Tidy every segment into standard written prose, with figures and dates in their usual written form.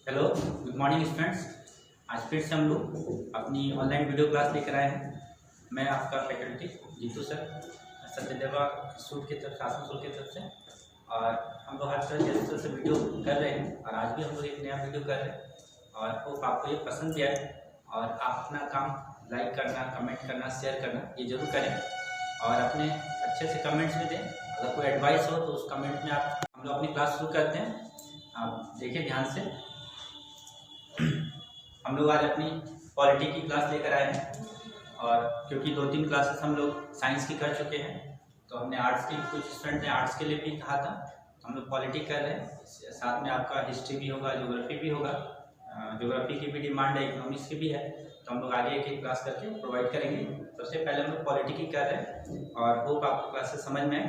Hello, good morning students. आज फिर से हम लोग अपनी ऑनलाइन वीडियो क्लास लेकर आए हैं। मैं आपका फैकल्टी जीतू सर, सत्यदेवा इंस्टीट्यूट की तरफ से, आसनसोल की तरफ से। और हम लोग हर तरह से वीडियो कर रहे हैं और आज भी हम लोग एक नया वीडियो कर रहे हैं और होप आपको ये पसंद भी आए। और आप अपना काम लाइक करना, कमेंट करना, शेयर करना ये जरूर करें और अपने अच्छे से कमेंट्स भी दें। अगर कोई एडवाइस हो तो उस कमेंट में आप हम लोग अपनी क्लास शुरू करते हैं। आप देखिए ध्यान से। हम लोग आज अपनी पॉलिटी की क्लास लेकर आए हैं और क्योंकि 2-3 क्लासेस हम लोग साइंस की कर चुके हैं तो हमने आर्ट्स की, कुछ स्टूडेंट ने आर्ट्स के लिए भी कहा था, हम लोग पॉलिटी कर रहे हैं। साथ में आपका हिस्ट्री भी होगा, ज्योग्राफी भी होगा। ज्योग्राफी की भी डिमांड है, इकोनॉमिक्स की भी है, तो हम लोग आगे एक क्लास करके प्रोवाइड करेंगे। सबसे पहले हम लोग पॉलिटी की कर रहे हैं और होप आपको क्लासेस समझ में आए।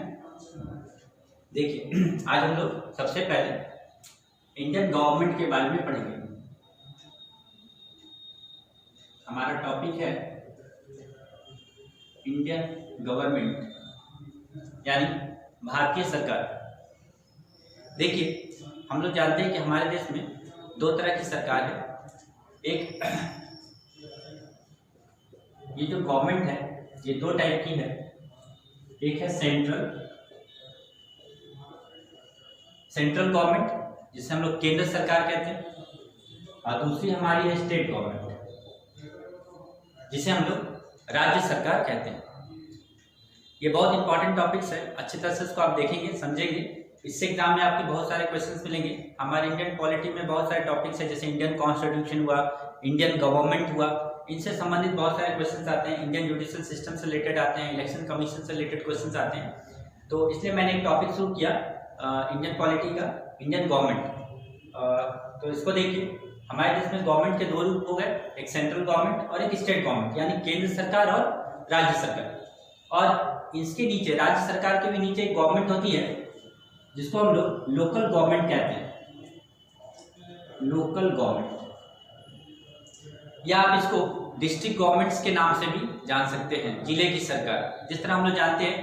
देखिए आज हम लोग सबसे पहले इंडियन गवर्नमेंट के बारे में पढ़ेंगे। हमारा टॉपिक है इंडियन गवर्नमेंट यानी भारतीय सरकार। देखिए हम लोग जानते हैं कि हमारे देश में दो तरह की सरकार है। एक ये जो गवर्नमेंट है ये दो टाइप की है। एक है सेंट्रल गवर्नमेंट जिसे हम लोग केंद्र सरकार कहते हैं, और दूसरी हमारी है स्टेट गवर्नमेंट जिसे हम लोग राज्य सरकार कहते हैं। ये बहुत इंपॉर्टेंट टॉपिक्स है, अच्छी तरह से इसको आप देखेंगे, समझेंगे। इससे एग्जाम में आपके बहुत सारे क्वेश्चंस मिलेंगे। हमारे इंडियन पॉलिटी में बहुत सारे टॉपिक्स है, जैसे इंडियन कॉन्स्टिट्यूशन हुआ, इंडियन गवर्नमेंट हुआ, इनसे संबंधित बहुत सारे क्वेश्चंस आते हैं। इंडियन जुडिशियल सिस्टम से रिलेटेड आते हैं, इलेक्शन कमीशन से रिलेटेड क्वेश्चंस आते हैं। तो इसलिए मैंने एक टॉपिक शुरू किया इंडियन पॉलिटी का, इंडियन गवर्नमेंट। तो इसको देखिए, हमारे देश में गवर्नमेंट के दो रूप हो गए, एक सेंट्रल गवर्नमेंट और एक स्टेट गवर्नमेंट यानी केंद्र सरकार और राज्य सरकार। और इसके नीचे, राज्य सरकार के भी नीचे एक गवर्नमेंट होती है जिसको हम लोग लोकल गवर्नमेंट कहते हैं। लोकल गवर्नमेंट या आप इसको डिस्ट्रिक्ट गवर्नमेंट्स के नाम से भी जान सकते हैं, जिले की सरकार। जिस तरह हम लोग जानते हैं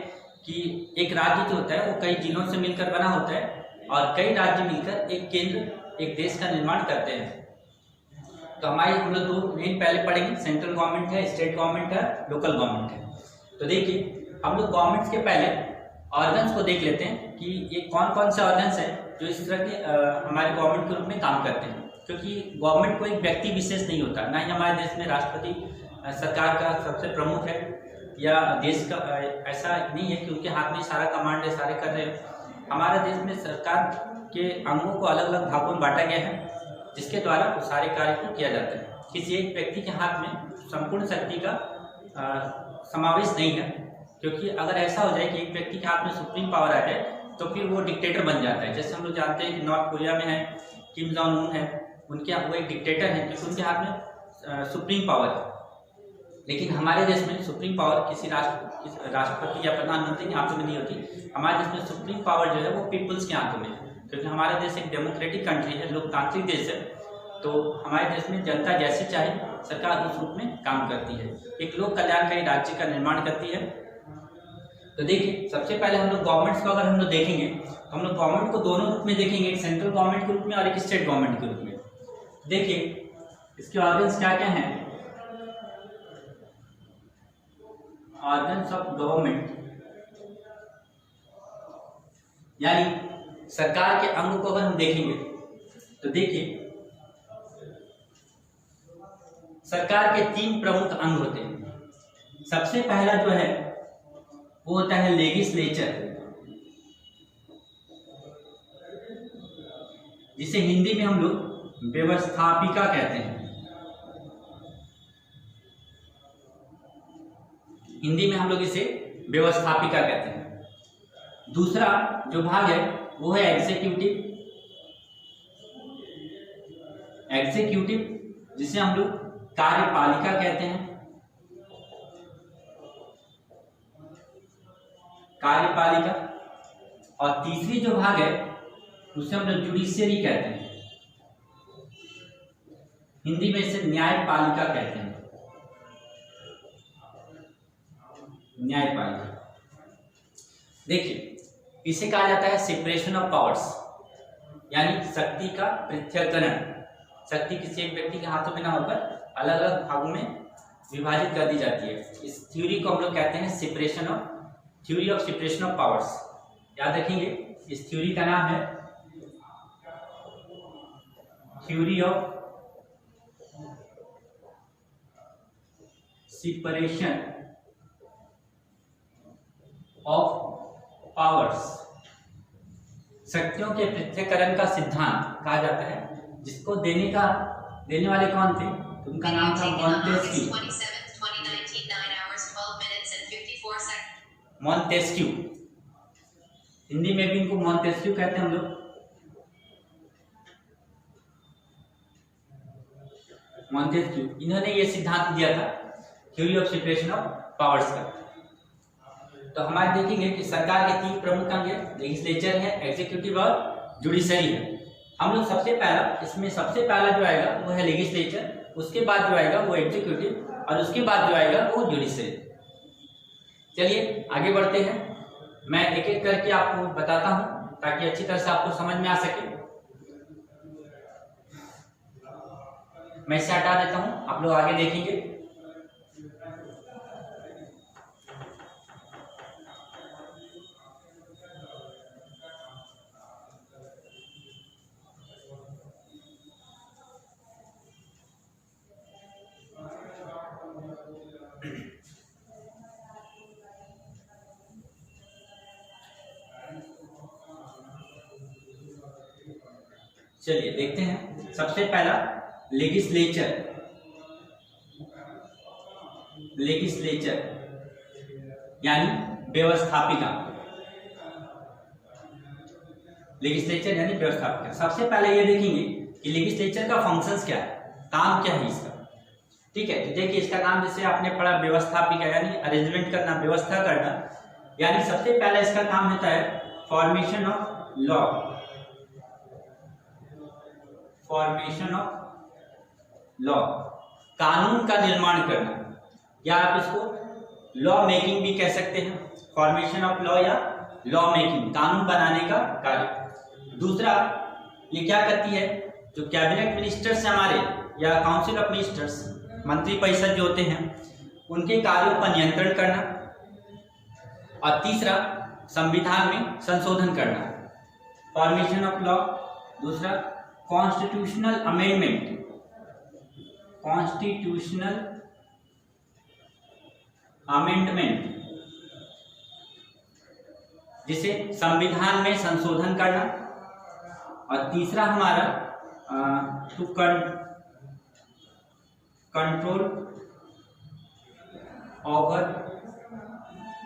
कि एक राज्य जो होता है वो कई जिलों से मिलकर बना होता है और कई राज्य मिलकर एक केंद्र, एक देश का निर्माण करते हैं। तो हम लोग दो मेन पहले पढ़ेंगे, सेंट्रल गवर्नमेंट है, स्टेट गवर्नमेंट है, लोकल गवर्नमेंट है। तो देखिए हम लोग गवर्नमेंट्स के पहले ऑर्गन्स को देख लेते हैं कि ये कौन कौन से ऑर्गन्स हैं जो इस तरह के हमारे गवर्नमेंट के रूप में काम करते हैं। क्योंकि गवर्नमेंट कोई व्यक्ति विशेष नहीं होता, ना ही हमारे देश में राष्ट्रपति सरकार का सबसे प्रमुख है या देश का ऐसा नहीं है कि उनके हाथ में सारा कमांड है, सारे कर रहे हैं। हमारे देश में सरकार के अंगों को अलग अलग भागों में बांटा गया है जिसके द्वारा वो सारे कार्य को किया जाता है। किसी एक व्यक्ति के हाथ में संपूर्ण शक्ति का समावेश नहीं है, क्योंकि अगर ऐसा हो जाए कि एक व्यक्ति के हाथ में सुप्रीम पावर आ जाए तो फिर वो डिक्टेटर बन जाता है। जैसे हम लोग जानते हैं कि नॉर्थ कोरिया में है किम जोंग उन है, उनके वो एक डिक्टेटर है क्योंकि उनके हाथ में सुप्रीम पावर है। लेकिन हमारे देश में सुप्रीम पावर किसी राष्ट्रपति या प्रधानमंत्री के हाथों में नहीं होती। हमारे देश में सुप्रीम पावर जो है वो पीपल्स के हाथों में है, क्योंकि हमारा देश एक डेमोक्रेटिक कंट्री है, लोकतांत्रिक देश है। तो हमारे देश में जनता जैसे चाहे सरकार उस रूप में काम करती है, एक लोक कल्याणकारी राज्य का निर्माण करती है। तो देखिए सबसे पहले हम लोग गवर्नमेंट्स को अगर हम लोग देखेंगे तो हम लोग गवर्नमेंट को दोनों रूप में देखेंगे, एक सेंट्रल गवर्नमेंट के रूप में और एक स्टेट गवर्नमेंट के रूप में। देखिए इसके ऑर्गन्स क्या क्या हैं। ऑर्गन्स ऑफ गवर्नमेंट यानी सरकार के अंग को अगर हम देखेंगे तो देखिए सरकार के 3 प्रमुख अंग होते हैं। सबसे पहला जो है वो होता है लेजिस्लेचर, जिसे हिंदी में हम लोग व्यवस्थापिका कहते हैं। हिंदी में हम लोग इसे व्यवस्थापिका कहते हैं। दूसरा जो भाग है वो है एग्जीक्यूटिव, जिसे हम लोग कार्यपालिका कहते हैं। कार्यपालिका। और तीसरी जो भाग है उसे हम लोग जुडिशियरी कहते हैं। हिंदी में इसे न्यायपालिका कहते हैं। न्यायपालिका। देखिए इसे कहा जाता है सेपरेशन ऑफ पावर्स, यानी शक्ति का पृथक्करण। शक्ति किसी एक व्यक्ति के हाथों में ना होकर अलग अलग भागों में विभाजित कर दी जाती है। इस थ्योरी को हम लोग कहते हैं theory of separation of powers. याद रखेंगे, इस थ्योरी का नाम है theory of separation of powers. शक्तियों के पृथक्करण का सिद्धांत कहा जाता है, जिसको देने वाले कौन थे? तो उनका नाम था मॉन्टेस्क्यू। मॉन्टेस्क्यू, हिंदी में भी इनको मॉन्टेस्क्यू कहते हैं हम लोग। मॉन्टेस्क्यू, इन्होंने ये सिद्धांत दिया था theory of separation of powers का। तो हमारे देखेंगे कि सरकार के 3 प्रमुख अंग है, लेजिस्लेचर है, एग्जीक्यूटिव और जुडिशरी है। हम लोग सबसे पहला जो आएगा वो है लेजिस्लेचर, उसके बाद जो आएगा वो एग्जीक्यूटिव और उसके बाद जो आएगा वो जुडिशरी। चलिए आगे बढ़ते हैं, मैं एक एक करके आपको बताता हूं ताकि अच्छी तरह से आपको समझ में आ सके। मैं इसे हटा देता हूं, आप लोग आगे देखेंगे। चलिए देखते हैं, सबसे पहला लेजिस्लेचर यानी व्यवस्थापिका। लेजिस्लेचर यानी व्यवस्थापिका। सबसे पहले ये देखेंगे कि लेजिस्लेचर का फंक्शंस क्या है, काम क्या है इसका। ठीक है, तो देखिए इसका नाम जैसे आपने पढ़ा व्यवस्थापिका यानी अरेंजमेंट करना, व्यवस्था करना। यानी सबसे पहले इसका काम होता है फॉर्मेशन ऑफ लॉ, कानून का निर्माण करना, या आप इसको लॉ मेकिंग भी कह सकते हैं। फॉर्मेशन ऑफ लॉ या लॉ मेकिंग, कानून बनाने का कार्य। दूसरा, ये क्या करती है, जो कैबिनेट मिनिस्टर्स हमारे या काउंसिल ऑफ मिनिस्टर्स, मंत्री परिषद जो होते हैं, उनके कार्यों पर नियंत्रण करना। और तीसरा, संविधान में संशोधन करना, फॉर्मेशन ऑफ लॉ। दूसरा, कॉन्स्टिट्यूशनल अमेंडमेंट, जिसे संविधान में संशोधन करना। और तीसरा हमारा to control over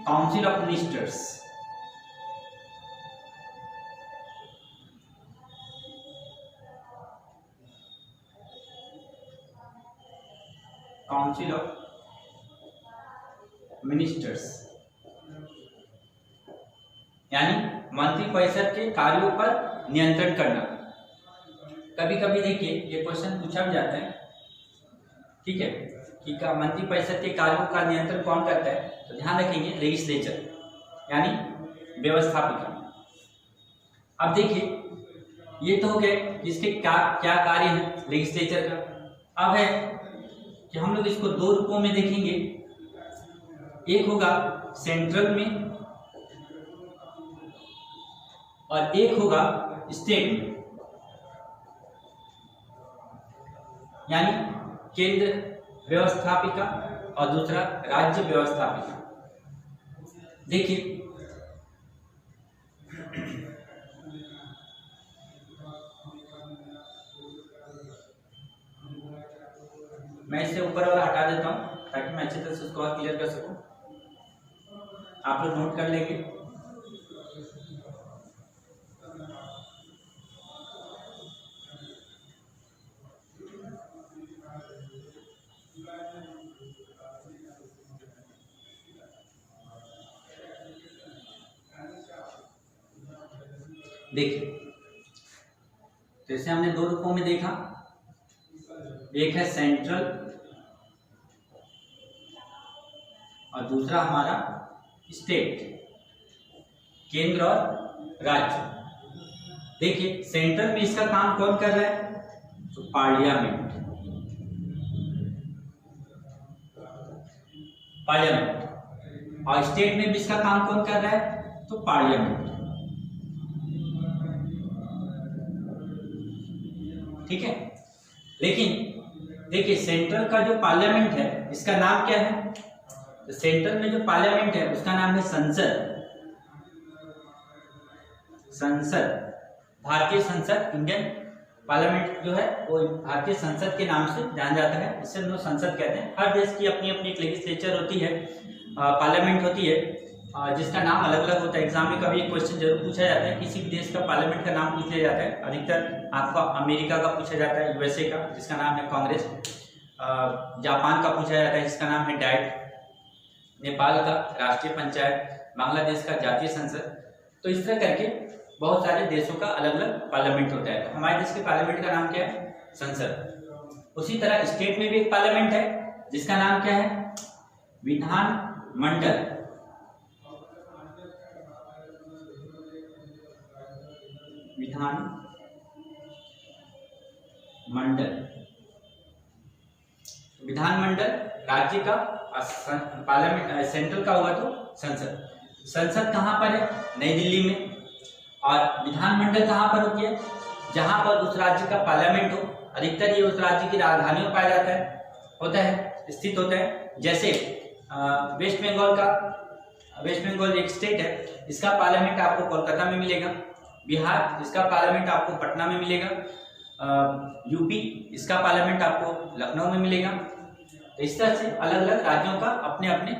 council of ministers, council of ministers यानी मंत्री परिषद के कार्यों पर नियंत्रण करना। कभी कभी देखिए ये क्वेश्चन पूछा भी जाता है, ठीक है, कि मंत्री परिषद के कार्यों का नियंत्रण कौन करता है, तो ध्यान रखेंगे लेजिस्लेचर यानी व्यवस्थापिका। अब देखिए ये तो हो गए इसके क्या क्या कार्य है लेजिस्लेचर का। अब है कि हम लोग इसको 2 रूपों में देखेंगे, एक होगा सेंट्रल में और एक होगा स्टेट में, यानी केंद्र व्यवस्थापिका और दूसरा राज्य व्यवस्थापिका। देखिए मैं इसे ऊपर वाला हटा देता हूं ताकि मैं अच्छी तरह से उसको और क्लियर कर सकूं। आप लोग नोट कर लेंगे। देखिए जैसे हमने 2 रूपों में देखा, एक है सेंट्रल और दूसरा हमारा स्टेट, केंद्र और राज्य। देखिए सेंट्रल में इसका काम कौन कर रहा है, तो पार्लियामेंट, और स्टेट में भी इसका काम कौन कर रहा है? तो पार्लियामेंट। ठीक है, लेकिन देखिए सेंट्रल का जो पार्लियामेंट है इसका नाम क्या है? तो सेंट्रल में जो पार्लियामेंट है उसका नाम है संसद। भारतीय संसद, इंडियन पार्लियामेंट जो है वो भारतीय संसद के नाम से जाना जाता है, इसे हम लोग संसद कहते हैं। हर देश की अपनी अपनी एक लेजिस्लेचर होती है, पार्लियामेंट होती है, जिसका नाम अलग अलग होता है। एग्जाम में कभी एक क्वेश्चन जरूर पूछा जाता है, किसी भी देश का पार्लियामेंट का नाम पूछ लिया जाता है। अधिकतर आपका अमेरिका का पूछा जाता है, यूएसए का जिसका नाम है कांग्रेस, जापान का पूछा जाता है जिसका नाम है डाइट, नेपाल का राष्ट्रीय पंचायत, बांग्लादेश का जातीय संसद। तो इस तरह करके बहुत सारे देशों का अलग अलग पार्लियामेंट होता है। तो हमारे देश के पार्लियामेंट का नाम क्या है? संसद। उसी तरह स्टेट में भी एक पार्लियामेंट है जिसका नाम क्या है? विधानमंडल। विधानमंडल राज्य का, पार्लियामेंट सेंट्रल का होगा तो संसद। संसद कहाँ पर है? नई दिल्ली में। और विधानमंडल कहाँ पर होती है? जहां पर उस राज्य का पार्लियामेंट हो। अधिकतर ये उस राज्य की राजधानी में पाया जाता है, स्थित होता है। जैसे वेस्ट बंगाल एक स्टेट है, इसका पार्लियामेंट आपको कोलकाता में मिलेगा। बिहार, इसका पार्लियामेंट आपको पटना में मिलेगा। यूपी, इसका पार्लियामेंट आपको लखनऊ में मिलेगा। तो इस तरह से अलग अलग राज्यों का अपने अपने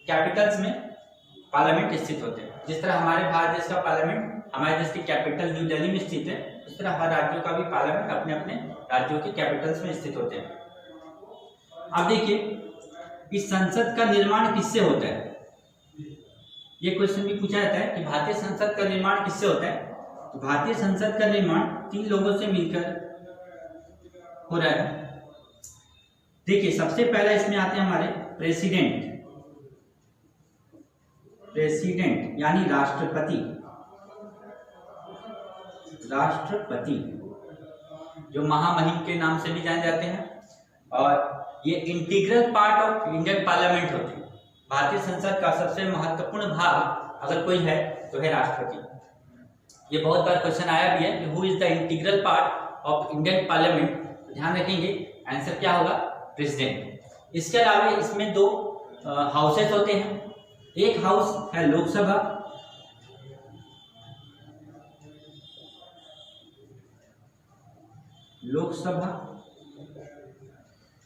कैपिटल्स में पार्लियामेंट स्थित होते हैं। जिस तरह हमारे भारत देश का पार्लियामेंट हमारे देश की कैपिटल न्यू दिल्ली में स्थित है, उस तरह हर राज्यों का भी पार्लियामेंट अपने अपने राज्यों के कैपिटल्स में स्थित होते हैं। अब देखिए इस संसद का निर्माण किससे होता है? ये क्वेश्चन भी पूछा जाता है कि भारतीय संसद का निर्माण किससे होता है? तो भारतीय संसद का निर्माण 3 लोगों से मिलकर हो रहा है। देखिए सबसे पहला इसमें आते हैं हमारे प्रेसिडेंट यानी राष्ट्रपति, जो महामहिम के नाम से भी जाने जाते हैं। और ये integral part of Indian parliament होते हैं। भारतीय संसद का सबसे महत्वपूर्ण भाग अगर कोई है तो है राष्ट्रपति। ये बहुत बार क्वेश्चन आया भी है कि who is the integral part of Indian parliament. ध्यान रखेंगे आंसर क्या होगा? प्रेसिडेंट। इसके अलावा इसमें 2 हाउसेस होते हैं। एक हाउस है लोकसभा,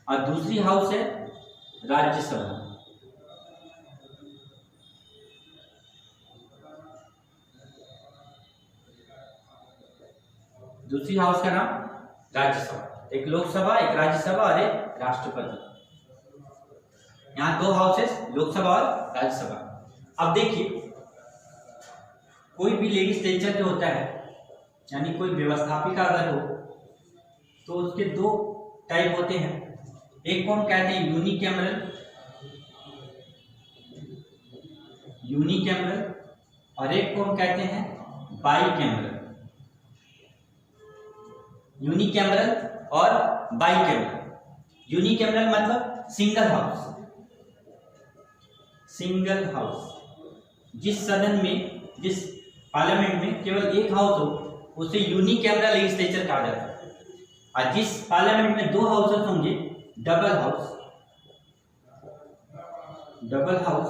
और दूसरी हाउस है राज्यसभा। दूसरी हाउस का नाम राज्यसभा। एक लोकसभा, एक राज्यसभा और एक राष्ट्रपति। यहाँ 2 हाउसेस, लोकसभा और राज्यसभा। अब देखिए कोई भी लेजिस्लेचर जो होता है यानी कोई व्यवस्थापिका अगर हो तो उसके 2 टाइप होते हैं। एक को हम कहते हैं यूनिकैमरल और एक को हम कहते हैं बाईकैमरल। यूनिकैमरल और बाईकैमरल। यूनिकैमरल मतलब सिंगल हाउस, जिस सदन में, जिस पार्लियामेंट में केवल एक हाउस हो उसे यूनिकैमरल लेजिस्लेचर कहा जाता है। और जिस पार्लियामेंट में 2 हाउसेस होंगे, डबल हाउस,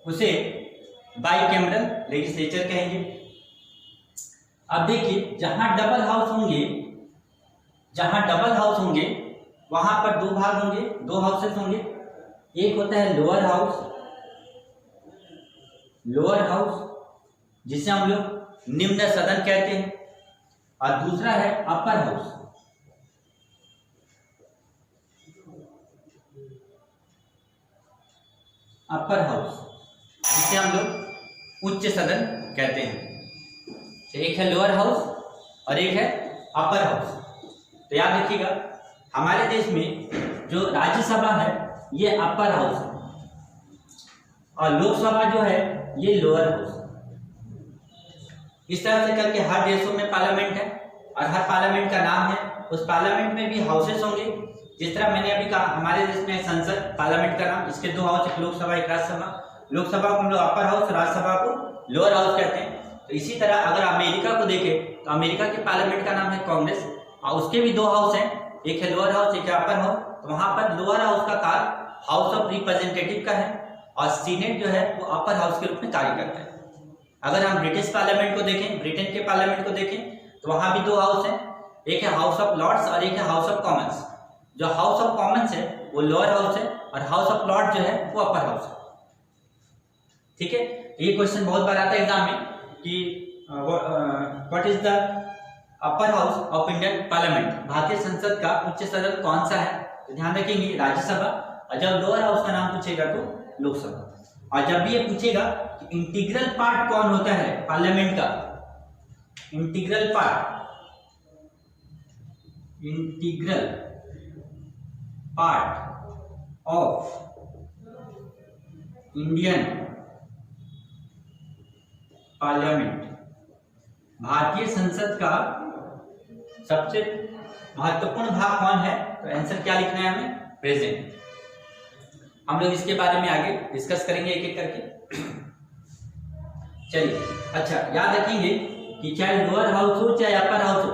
उसे बाईकैमरल लेजिस्लेचर कहेंगे। अब देखिए जहां डबल हाउस होंगे वहां पर 2 भाग होंगे, 2 हाउसेस होंगे। एक होता है लोअर हाउस जिसे हम लोग निम्न सदन कहते हैं, और दूसरा है अपर हाउस जिसे हम लोग उच्च सदन कहते हैं। एक है लोअर हाउस और एक है अपर हाउस। तो याद रखिएगा हमारे देश में जो राज्यसभा है ये अपर हाउस है और लोकसभा जो है ये लोअर हाउस। इस तरह से करके हर देशों में पार्लियामेंट है और हर पार्लियामेंट का नाम है। उस पार्लियामेंट में भी हाउसेस होंगे। जिस तरह मैंने अभी कहा हमारे देश में संसद पार्लियामेंट का नाम, इसके दो हाउस, एक लोकसभा एक राज्यसभा। लोकसभा को हम लोग अपर हाउस, राज्यसभा को लोअर हाउस कहते हैं। तो इसी तरह अगर अमेरिका को देखें तो अमेरिका के पार्लियामेंट का नाम है कांग्रेस और उसके भी दो हाउस हैं, एक है लोअर हाउस एक है अपर हाउस। तो वहां पर लोअर हाउस का कार्य हाउस ऑफ रिप्रेजेंटेटिव का है और सीनेट जो है वो अपर हाउस के रूप में कार्य करता है। अगर हम ब्रिटिश पार्लियामेंट को देखें, ब्रिटेन के पार्लियामेंट को देखें तो वहां भी दो हाउस हैं, एक है हाउस ऑफ लॉर्ड्स और एक है हाउस ऑफ कॉमन्स। जो हाउस ऑफ कॉमन्स है वो लोअर हाउस है और हाउस ऑफ लॉर्ड जो है वो अपर हाउस है। ठीक है, ये क्वेश्चन बहुत बार आता है एग्जाम में कि what is the upper house of Indian parliament, भारतीय संसद का उच्च सदन कौन सा है। तो ध्यान रखेंगे राज्यसभा, और जब लोअर हाउस का नाम पूछेगा तो लोकसभा। और जब भी ये पूछेगा कि इंटीग्रल पार्ट कौन होता है पार्लियामेंट का, integral part of Indian parliament, भारतीय संसद का सबसे महत्वपूर्ण भाग कौन है, तो आंसर क्या लिखना है हमें, प्रेजेंट। हम लोग इसके बारे में आगे डिस्कस करेंगे एक एक करके। चलिए, अच्छा याद रखेंगे कि चाहे लोअर हाउस हो चाहे अपर हाउस हो,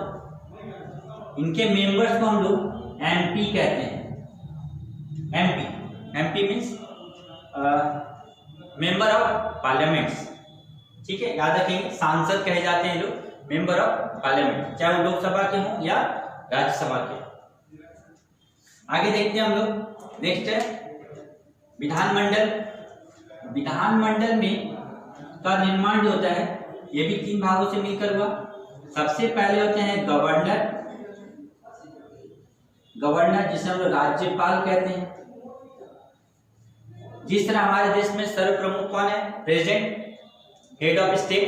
इनके मेंबर्स को हम लोग एमपी कहते हैं। MP means member of parliaments. ठीक है, याद रखेंगे सांसद कहे जाते हैं लोग, मेंबर ऑफ पार्लियामेंट, चाहे वो लोकसभा के हों या राज्यसभा के। आगे देखते हैं हम लोग, नेक्स्ट है विधानमंडल। विधानमंडल में का निर्माण जो होता है ये भी तीन भागों से मिलकर हुआ। सबसे पहले होते हैं गवर्नर, जिसे हम लोग राज्यपाल कहते हैं। जिस तरह हमारे देश में सर्व प्रमुख कौन है, president, head of state,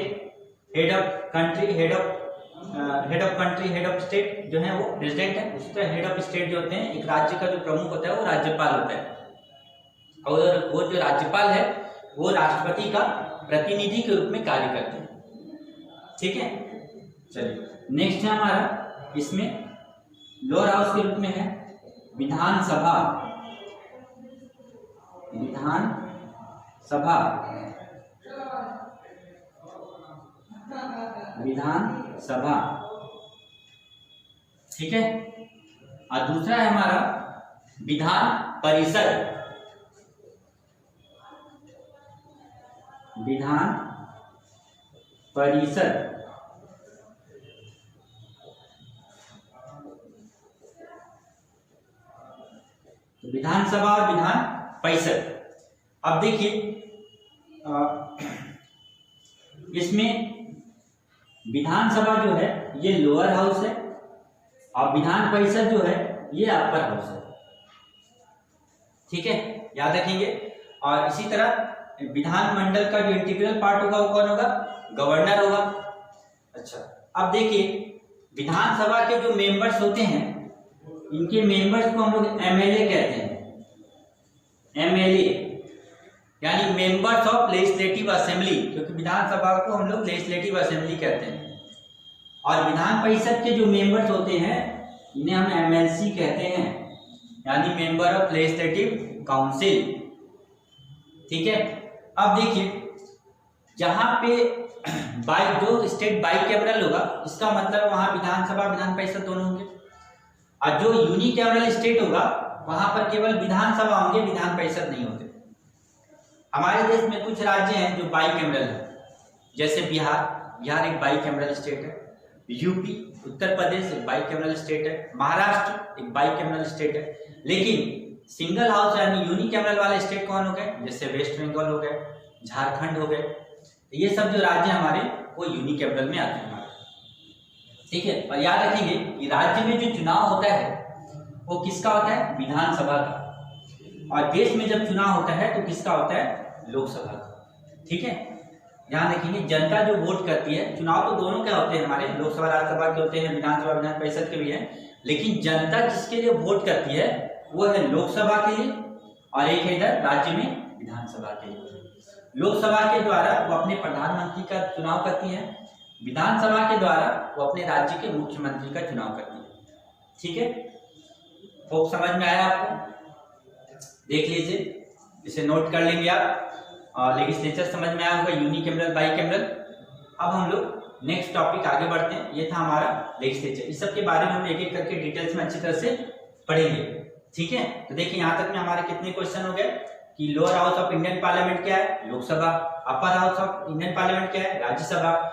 head of country, head of state जो है वो प्रेसिडेंट है। उसी तरह हेड ऑफ स्टेट जो होते हैं, एक राज्य का जो प्रमुख होता है वो राज्यपाल होता है। और वो जो राज्यपाल है वो राष्ट्रपति का प्रतिनिधि के रूप में कार्य करते हैं। ठीक है, चलिए नेक्स्ट है हमारा, इसमें लोअर हाउस के रूप में है विधानसभा। विधानसभा, ठीक है। और दूसरा है हमारा विधान परिषद। विधान परिषद, विधानसभा और विधान परिषद। अब देखिए इसमें विधानसभा जो है ये लोअर हाउस है और विधान परिषद जो है ये अपर हाउस है। ठीक है, याद रखेंगे। और इसी तरह विधानमंडल का जो इंटीग्रल पार्ट होगा वो कौन होगा, गवर्नर होगा। अच्छा, अब देखिए विधानसभा के जो मेंबर्स होते हैं इनके मेंबर्स को हम लोग एमएलए कहते हैं। एमएलए यानी मेंबर्स ऑफ लेजिस्लेटिव असेंबली, क्योंकि विधानसभा को हम लोग लेजिस्लेटिव असेंबली कहते हैं। और विधान परिषद के जो मेंबर्स होते हैं इन्हें हम एमएलसी कहते हैं, यानी मेंबर ऑफ लेजिस्लेटिव काउंसिल। ठीक है, अब देखिए जहां पे जो स्टेट बाइकैमरल होगा इसका मतलब वहां विधानसभा विधान परिषद दोनों होंगे। और जो यूनिकैमरल स्टेट होगा वहां पर केवल विधानसभा होंगे, विधान परिषद नहीं होते। हमारे देश में कुछ राज्य हैं जो बाइकैमरल है, जैसे बिहार एक बाइकैमरल स्टेट है, यूपी उत्तर प्रदेश एक बाइकैमरल स्टेट है, महाराष्ट्र एक बाइकैमरल स्टेट है। लेकिन सिंगल हाउस यानी यूनिकैमरल वाले स्टेट कौन हो गए, जैसे वेस्ट बंगाल हो गए, झारखंड हो गए। ये सब जो राज्य हमारे वो यूनिकैमरल में आते हैं हमारे। ठीक है, और याद रखेंगे कि राज्य में जो चुनाव होता है वो किसका होता है, विधानसभा का। और देश में जब चुनाव होता है तो किसका होता है, लोकसभा का। ठीक है, ध्यान रखेंगे जनता जो वोट करती है, चुनाव तो दोनों क्या होते हैं हमारे, लोकसभा राज्यसभा के होते हैं, विधानसभा विधान परिषद के भी हैं। लेकिन जनता जिसके लिए वोट करती है वो है लोकसभा के लिए और एक है इधर राज्य में विधानसभा के लिए। लोकसभा के द्वारा वो अपने प्रधानमंत्री का चुनाव करती है विधानसभा के द्वारा वो अपने राज्य के मुख्यमंत्री का चुनाव करती है। ठीक है, खूब समझ में आया आपको? देख लीजिए, इसे नोट कर लेंगे आप। लेजिस्लेचर समझ में आया होगा, यूनिकैमरल, बाइकैमरल। अब हम लोग नेक्स्ट टॉपिक आगे बढ़ते हैं। ये था हमारा लेजिस्लेचर। इस सब के बारे में हम एक एक करके डिटेल्स में अच्छी तरह से पढ़ेंगे। ठीक है, तो देखिए यहाँ तक में हमारे कितने क्वेश्चन हो गए कि lower house of Indian parliament क्या है? लोकसभा। अपर हाउस ऑफ इंडियन पार्लियामेंट क्या है? Rajya Sabha.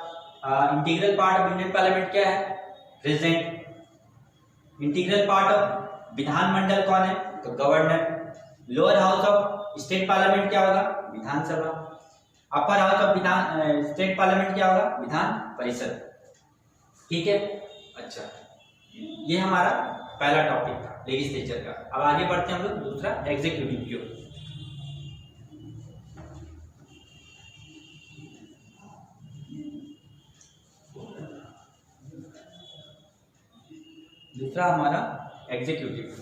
Integral part of Indian parliament क्या है? प्रेसिडेंट। इंटीग्रल पार्ट ऑफ विधानमंडल कौन है? तो governor. Lower house of state parliament क्या होगा? विधानसभा। Upper house of state parliament क्या होगा? विधान परिषद। ठीक है, अच्छा, ये हमारा पहला टॉपिक था लेजिस्लेचर का। अब आगे बढ़ते हैं हम लोग दूसरा, एग्जीक्यूटिव की ओर। दूसरा हमारा एग्जीक्यूटिव।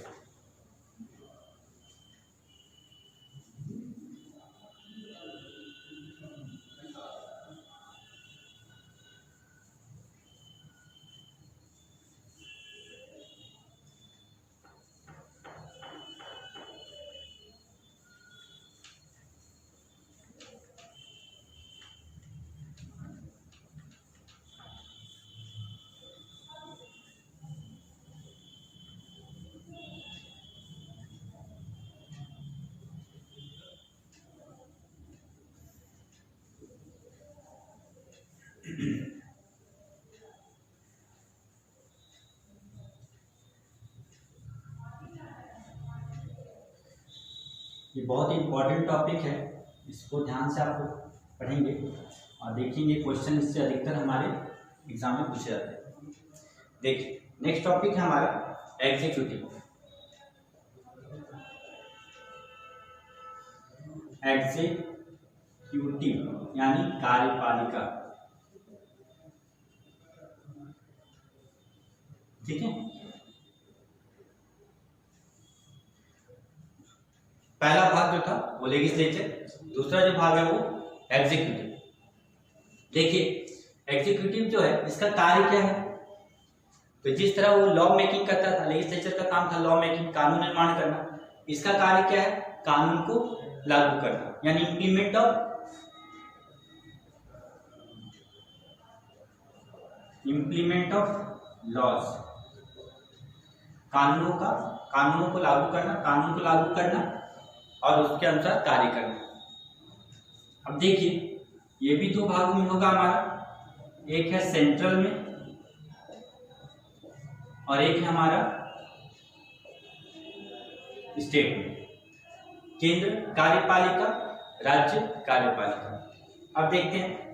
ये बहुत ही इम्पोर्टेंट टॉपिक है, इसको ध्यान से आप पढ़ेंगे और देखेंगे क्वेश्चन इससे अधिकतर हमारे एग्जाम में पूछे जाते हैं। देखिए नेक्स्ट टॉपिक है हमारा एग्जीक्यूटिव। एग्जीक्यूटिव यानी कार्यपालिका। ठीक है, पहला भाग जो था वो लेजिस्लेचर, दूसरा जो भाग है वो एग्जीक्यूटिव। देखिए एग्जीक्यूटिव जो है इसका कार्य क्या है? तो जिस तरह वो लॉ मेकिंग करता था, लेजिस्लेचर का काम था लॉ मेकिंग, कानून निर्माण करना। इसका कार्य क्या है? कानून को लागू करना, यानी इम्प्लीमेंट ऑफ लॉज। कानूनों को लागू करना और उसके अनुसार कार्य करना। अब देखिए ये भी दो भागों में होगा हमारा, एक है सेंट्रल में और एक है हमारा स्टेट में। केंद्र कार्यपालिका, राज्य कार्यपालिका। अब देखते हैं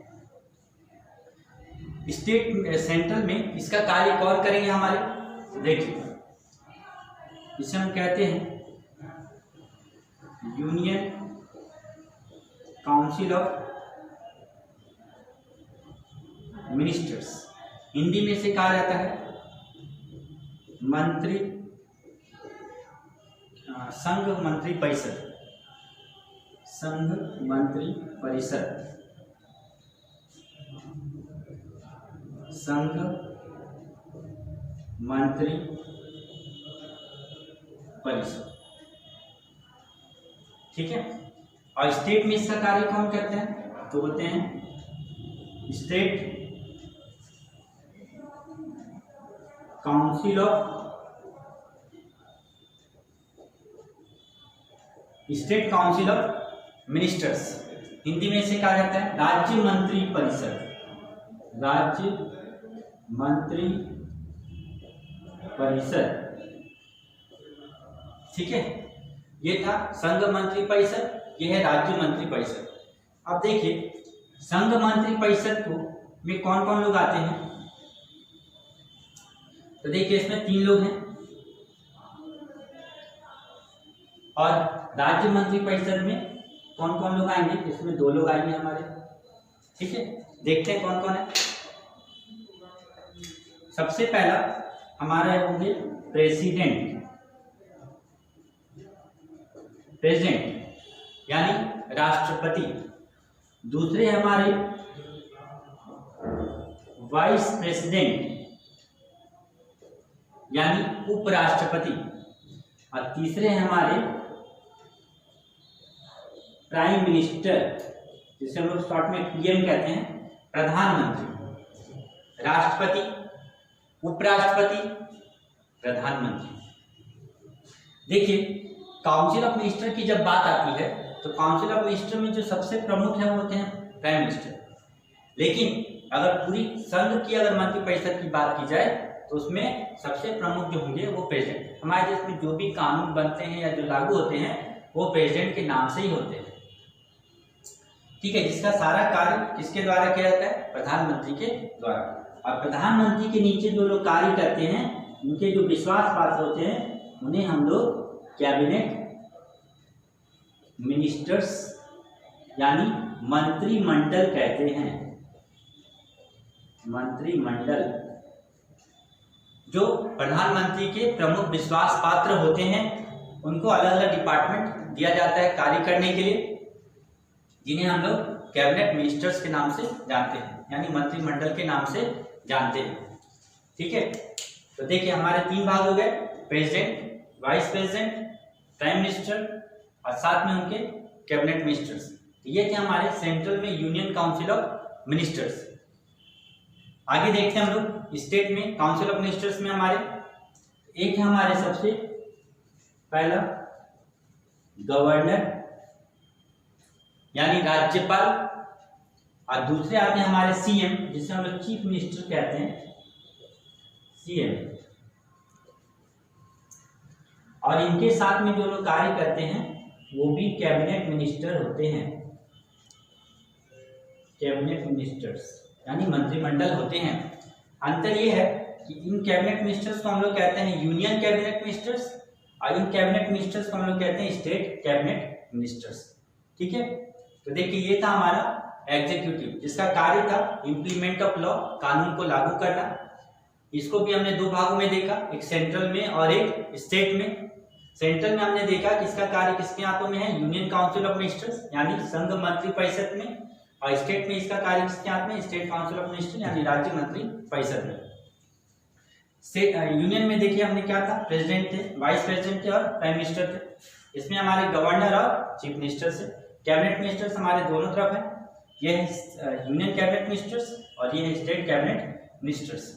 सेंट्रल में इसका कार्य कौन करेंगे हमारे? देखिए इसे हम कहते हैं union council of ministers. Hindi में से कहा जाता है संघ मंत्री परिषद। संघ मंत्री परिषद, संघ मंत्री परिषद। ठीक है, और स्टेट में इसका कार्य कौन करते हैं? तो बोलते हैं state council of ministers. Hindi में इसे कहा जाता है राज्य मंत्री परिषद। राज्य मंत्री परिषद। ठीक है, ये था संघ मंत्री परिषद, ये है राज्य मंत्री परिषद। अब देखिए संघ मंत्री परिषद को में कौन कौन लोग आते हैं? तो देखिए इसमें 3 लोग हैं और राज्य मंत्री परिषद में कौन कौन लोग आएंगे? इसमें 2 लोग आएंगे हमारे। ठीक है, देखते हैं कौन कौन है। सबसे पहला हमारे होंगे प्रेसिडेंट यानी राष्ट्रपति। दूसरे हमारे वाइस प्रेसिडेंट यानी उपराष्ट्रपति, और तीसरे हैं हमारे प्राइम मिनिस्टर, जिसे हम लोग शॉर्ट में पीएम कहते हैं, प्रधानमंत्री, राष्ट्रपति, उपराष्ट्रपति, प्रधानमंत्री। देखिए काउंसिल ऑफ मिनिस्टर की जब बात आती है तो काउंसिल ऑफ मिनिस्टर में जो सबसे प्रमुख है वो होते हैं प्राइम मिनिस्टर, लेकिन अगर पूरी संघ की अगर मंत्रिपरिषद की बात की जाए तो उसमें सबसे प्रमुख जो होंगे वो प्रेसिडेंट। हमारे देश में जो भी कानून बनते हैं या जो लागू होते हैं वो प्रेसिडेंट के नाम से ही होते हैं, ठीक है, जिसका सारा कार्य किसके द्वारा किया जाता है, प्रधानमंत्री के द्वारा। और प्रधानमंत्री के नीचे जो लोग कार्य करते हैं उनके जो विश्वास पात्र होते हैं उन्हें हम लोग कैबिनेट मिनिस्टर्स यानी मंत्रिमंडल कहते हैं। मंत्रिमंडल जो प्रधानमंत्री के प्रमुख विश्वास पात्र होते हैं उनको अलग अलग डिपार्टमेंट दिया जाता है कार्य करने के लिए, जिन्हें हम लोग कैबिनेट मिनिस्टर्स के नाम से जानते हैं, यानी मंत्रिमंडल के नाम से जानते हैं, ठीक है। तो देखिए हमारे 3 भाग हो गए, president, vice president, prime minister और साथ में उनके कैबिनेट मिनिस्टर्स। ये थे हमारे सेंट्रल में यूनियन काउंसिल ऑफ मिनिस्टर्स। आगे देखते हैं हम लोग स्टेट में काउंसिल ऑफ मिनिस्टर्स में हमारे एक है हमारे सबसे पहला गवर्नर यानी राज्यपाल, और दूसरे आते हैं हमारे सीएम जिसे हम लोग चीफ मिनिस्टर कहते हैं, सीएम। और इनके साथ में जो लोग कार्य करते हैं वो भी कैबिनेट मिनिस्टर होते हैं, कैबिनेट मिनिस्टर्स यानी मंत्रिमंडल होते हैं। अंतर ये है कि इन कैबिनेट मिनिस्टर्स को हम लोग कहते हैं यूनियन कैबिनेट मिनिस्टर्स और इन कैबिनेट मिनिस्टर्स को हम लोग कहते हैं स्टेट कैबिनेट मिनिस्टर्स, ठीक है। तो देखिए ये था हमारा एग्जीक्यूटिव जिसका कार्य था इंप्लीमेंट ऑफ लॉ, कानून को लागू करना। इसको भी हमने 2 भागों में देखा, एक सेंट्रल में और एक स्टेट में। सेंट्रल में हमने देखा कि इसका कार्य किसके हाथों में है, यूनियन काउंसिल ऑफ मिनिस्टर्स यानी संघ मंत्री परिषद में, और स्टेट में इसका कार्य किसके हाथ में, स्टेट काउंसिल ऑफ मिनिस्टर यानी राज्य मंत्री परिषद में। यूनियन में देखिए हमने क्या था, प्रेसिडेंट थे, वाइस प्रेसिडेंट थे और प्राइम मिनिस्टर थे। इसमें हमारे गवर्नर और चीफ मिनिस्टर से, कैबिनेट मिनिस्टर्स हमारे दोनों तरफ है, ये है यूनियन कैबिनेट मिनिस्टर्स और ये है स्टेट कैबिनेट मिनिस्टर्स,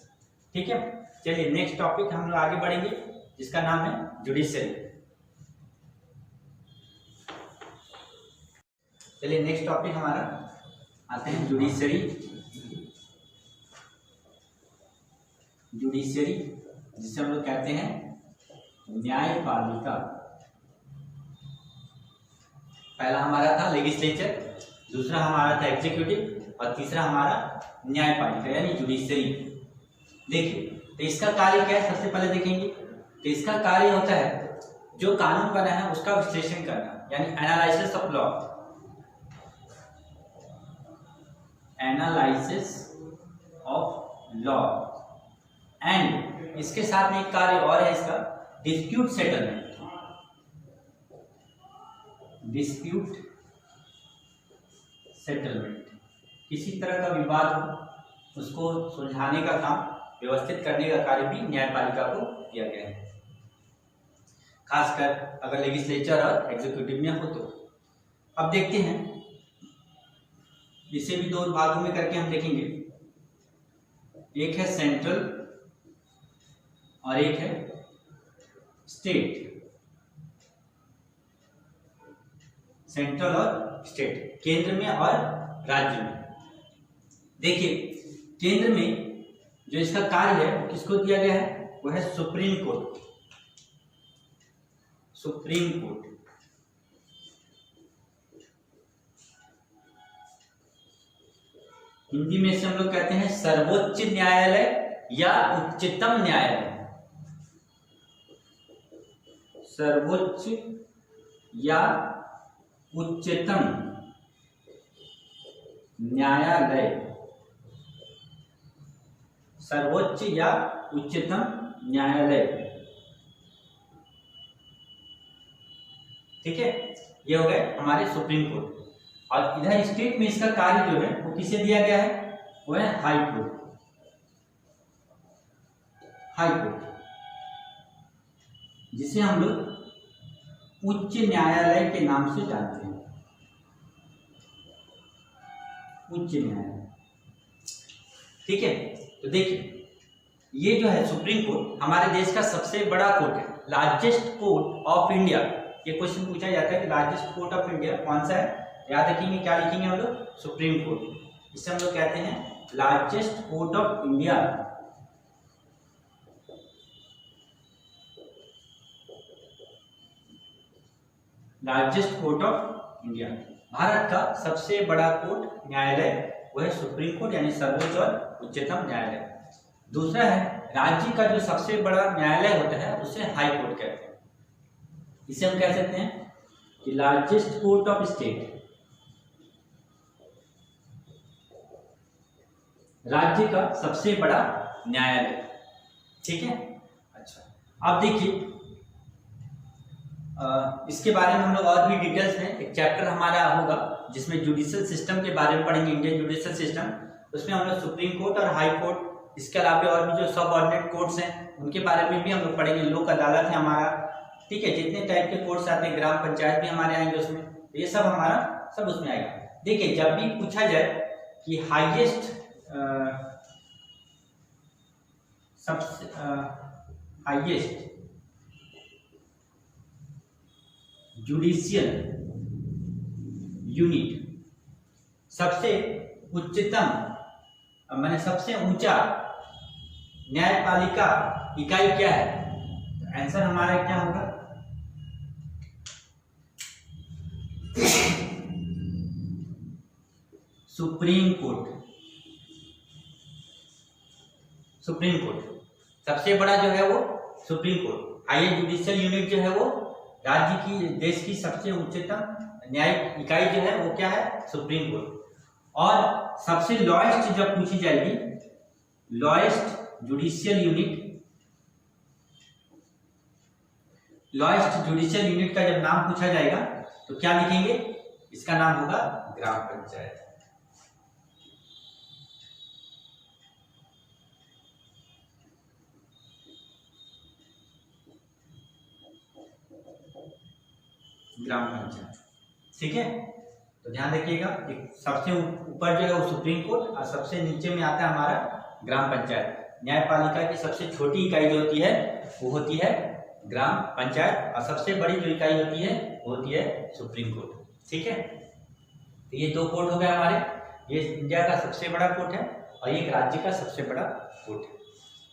ठीक है। चलिए नेक्स्ट टॉपिक हम लोग आगे बढ़ेंगे जिसका नाम है जुडिशरी। चलिए नेक्स्ट टॉपिक हमारा आते हैं जुडिशरी। जुडिशरी जिसे हम लोग कहते हैं न्यायपालिका। पहला हमारा था लेजिस्लेचर, दूसरा हमारा था एग्जीक्यूटिव और तीसरा हमारा न्यायपालिका यानी जुडिशरी। देखिए तो इसका कार्य क्या है, सबसे पहले देखेंगे तो इसका कार्य होता है जो कानून बना है उसका विश्लेषण करना यानी analysis of law, analysis of law. And इसके साथ में एक कार्य और है इसका डिस्प्यूट सेटलमेंट, डिस्प्यूट सेटलमेंट। किसी तरह का विवाद हो उसको सुलझाने का काम, व्यवस्थित करने का कार्य भी न्यायपालिका को दिया गया है, खासकर अगर लेजिस्लेचर और एग्जीक्यूटिव में हो तो। अब देखते हैं इसे भी 2 भागों में करके हम देखेंगे, एक है सेंट्रल और एक है स्टेट। सेंट्रल और स्टेट, केंद्र में और राज्य में। देखिए केंद्र में जो इसका कार्य है किसको दिया गया है, वो है supreme court. Supreme court Hindi में से हम लोग कहते हैं सर्वोच्च न्यायालय या उच्चतम न्यायालय। सर्वोच्च या उच्चतम न्यायालय, सर्वोच्च या उच्चतम न्यायालय, ठीक है। ये हो गए हमारे सुप्रीम कोर्ट। और इधर स्टेट में इसका कार्य जो है वो किसे दिया गया है, वो है हाई कोर्ट। हाई कोर्ट, जिसे हम लोग उच्च न्यायालय के नाम से जानते हैं, उच्च न्यायालय। ठीक है, तो देखिए ये जो है सुप्रीम कोर्ट हमारे देश का सबसे बड़ा कोर्ट है, लार्जेस्ट कोर्ट ऑफ इंडिया। ये क्वेश्चन पूछा जाता है कि लार्जेस्ट कोर्ट ऑफ इंडिया कौन सा है, याद रखेंगे क्या लिखेंगे हम लोग, सुप्रीम कोर्ट। इसे हम लोग कहते हैं largest court of India. Largest court of India, Bharat का सबसे बड़ा कोर्ट न्यायालय वह है सुप्रीम कोर्ट, यानी सर्वोच्च और उच्चतम न्यायालय। दूसरा है राज्य का जो सबसे बड़ा न्यायालय होता है उसे हाई कोर्ट कहते हैं। इसे हम कह सकते हैं कि लार्जेस्ट कोर्ट ऑफ स्टेट, राज्य का सबसे बड़ा न्यायालय। ठीक है, अच्छा अब देखिए इसके बारे में हम लोग और भी डिटेल्स में एक चैप्टर हमारा होगा जिसमें जुडिशियल सिस्टम के बारे में पढ़ेंगे, इंडियन जुडिशियल सिस्टम। उसमें हम लोग सुप्रीम कोर्ट और हाई कोर्ट, इसके अलावा और भी जो सब ऑर्डिनेट कोर्ट्स हैं उनके बारे में भी हम लोग पढ़ेंगे। लोक अदालत है हमारा, ठीक है, जितने टाइप के कोर्ट्स आते हैं, ग्राम पंचायत भी हमारे आएंगे उसमें, तो ये सब हमारा सब उसमें आएगा। देखिए जब भी पूछा जाए कि हाईएस्ट सबसे हाईएस्ट जुडिशियल यूनिट, सबसे उच्चतम माने सबसे ऊंचा न्यायपालिका इकाई क्या है, आंसर हमारा क्या होगा, सुप्रीम कोर्ट। सुप्रीम कोर्ट सबसे बड़ा जो है वो supreme court, highest judicial unit जो है वो राज्य की, देश की सबसे उच्चतम न्यायिक इकाई जो है वो क्या है, सुप्रीम कोर्ट। और सबसे लोएस्ट जब पूछी जाएगी, lowest judicial unit, lowest judicial unit का जब नाम पूछा जाएगा तो क्या लिखेंगे, इसका नाम होगा ग्राम पंचायत। ग्राम पंचायत, ठीक है। तो ध्यान रखिएगा, सबसे ऊपर जो है वो सुप्रीम कोर्ट और सबसे नीचे में आता है हमारा ग्राम पंचायत। न्यायपालिका की सबसे छोटी इकाई जो होती है वो होती है ग्राम पंचायत, और सबसे बड़ी जो इकाई होती है वो होती है सुप्रीम कोर्ट। ठीक है, तो ये दो कोर्ट हो गए हमारे, ये इंडिया का सबसे बड़ा कोर्ट है और ये राज्य का सबसे बड़ा कोर्ट है।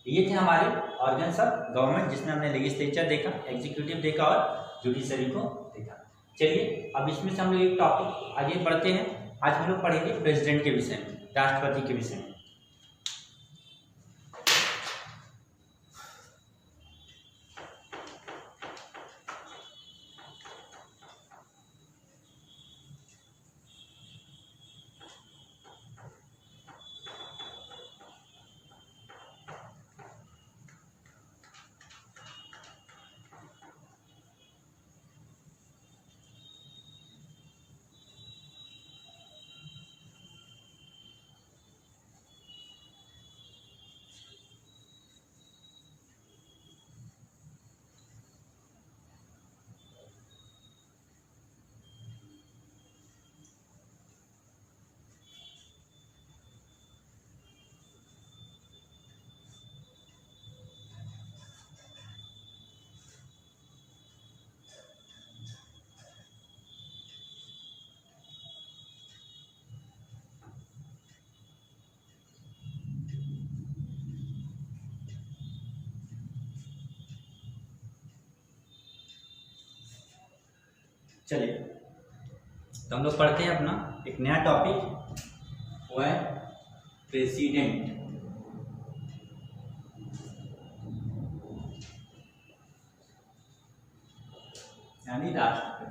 ये थे हमारे ऑर्गन्स ऑफ गवर्नमेंट, जिसमें हमने लेजिस्लेचर देखा, एग्जीक्यूटिव देखा और जुडिशरी को देखा। चलिए अब इसमें से हम लोग एक टॉपिक आगे बढ़ते हैं। आज हम लोग पढ़ेंगे प्रेसिडेंट के विषय में, राष्ट्रपति के विषय में। चलिए तो हम लोग पढ़ते हैं अपना एक नया टॉपिक, वो है प्रेसिडेंट, यानी राष्ट्रपति।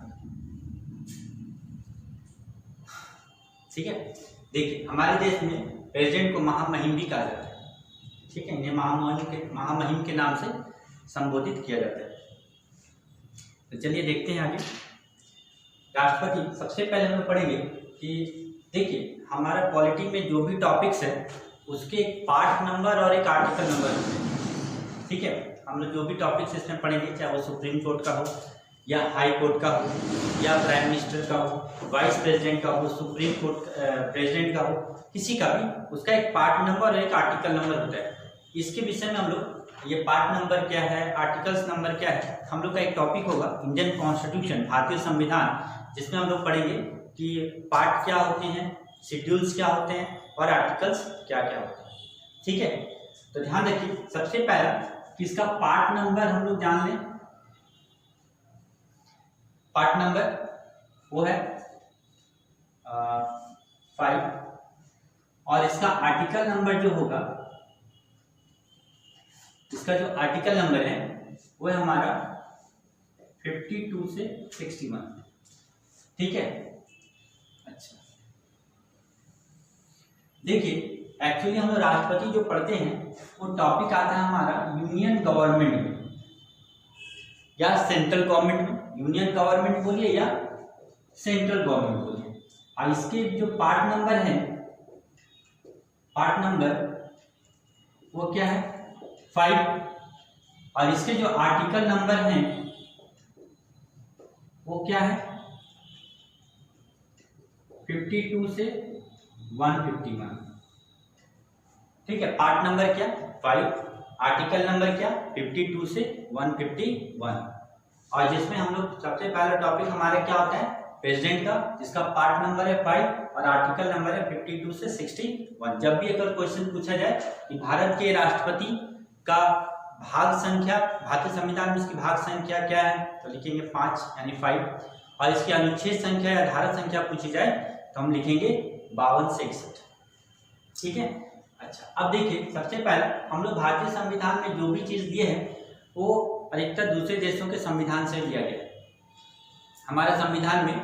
ठीक है, देखिए हमारे देश में प्रेसिडेंट को महामहिम भी कहा जाता है। ठीक है, इन्हें महामहिम के नाम से संबोधित किया जाता है। तो चलिए देखते हैं आगे। राष्ट्रपति, सबसे पहले हम लोग पढ़ेंगे कि देखिए हमारा पॉलिटी में जो भी टॉपिक्स है उसके एक पार्ट नंबर और एक आर्टिकल नंबर होते हैं। ठीक है। हम लोग जो भी टॉपिक्स इसमें पढ़ेंगे, चाहे वो सुप्रीम कोर्ट का हो या हाई कोर्ट का हो या प्राइम मिनिस्टर का हो, वाइस प्रेसिडेंट का हो, सुप्रीम कोर्ट प्रेसिडेंट का हो, किसी का भी, उसका एक पार्ट नंबर और एक आर्टिकल नंबर होता है। इसके विषय में हम लोग, ये पार्ट नंबर क्या है, आर्टिकल्स नंबर क्या है, हम लोग का एक टॉपिक होगा इंडियन कॉन्स्टिट्यूशन, भारतीय संविधान, जिसमें हम लोग पढ़ेंगे कि पार्ट क्या होते हैं, शेड्यूल्स क्या होते हैं और आर्टिकल्स क्या क्या होते हैं। ठीक है, तो ध्यान रखिए, सबसे पहला कि इसका पार्ट नंबर हम लोग जान लें। पार्ट नंबर वो है 5 और इसका आर्टिकल नंबर जो होगा, इसका जो आर्टिकल नंबर है वो है हमारा 52 से 61। ठीक है, अच्छा देखिए, एक्चुअली हम लोग राष्ट्रपति जो पढ़ते हैं वो टॉपिक आता है हमारा यूनियन गवर्नमेंट में या सेंट्रल गवर्नमेंट में, यूनियन गवर्नमेंट बोलिए या सेंट्रल गवर्नमेंट बोलिए। और इसके जो पार्ट नंबर है, पार्ट नंबर वो क्या है 5 और इसके जो आर्टिकल नंबर हैं वो क्या है 52 से 151। ठीक है, पार्ट नंबर क्या 5, आर्टिकल नंबर क्या 52 से 151। और जिसमें हम लोग सबसे पहला टॉपिक हमारा क्या होता है प्रेसिडेंट का, जिसका पार्ट नंबर है 5 और आर्टिकल नंबर है 52 से 61। जब भी अगर क्वेश्चन पूछा जाए कि भारत के राष्ट्रपति का भाग संख्या, भारतीय संविधान में इसकी भाग संख्या क्या है, तो लिखेंगे 5 यानी 5। और इसकी अनुच्छेद संख्या या धारा संख्या पूछी जाए तो हम लिखेंगे 52 से 61। ठीक है, अच्छा अब देखिए, सबसे पहले हम लोग भारतीय संविधान में जो भी चीज दिए हैं वो अधिकतर दूसरे देशों के संविधान से लिया गया है। हमारे संविधान में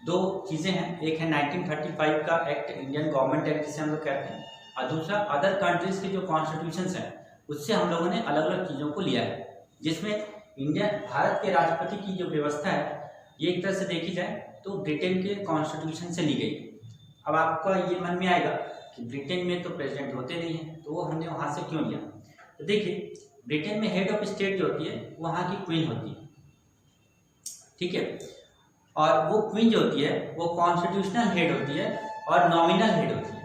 2 चीजें हैं, एक है 1935 का एक्ट, इंडियन गवर्नमेंट एक्ट जिसे हम लोग कहते हैं, और दूसरा अदर कंट्रीज के जो कॉन्स्टिट्यूशंस हैं उससे हम लोगों ने अलग अलग चीजों को लिया है, जिसमें इंडिया, भारत के राष्ट्रपति की जो व्यवस्था है ये एक तरह से देखी जाए तो ब्रिटेन के कॉन्स्टिट्यूशन से ली गई। अब आपका ये मन में आएगा कि ब्रिटेन में तो प्रेसिडेंट होते नहीं हैं, तो वो हमने वहाँ से क्यों लिया। तो देखिए, ब्रिटेन में हेड ऑफ स्टेट जो होती है वहाँ की क्वीन होती है। ठीक है, और वो क्वीन जो होती है वो कॉन्स्टिट्यूशनल हेड होती है और नॉमिनल हेड होती है।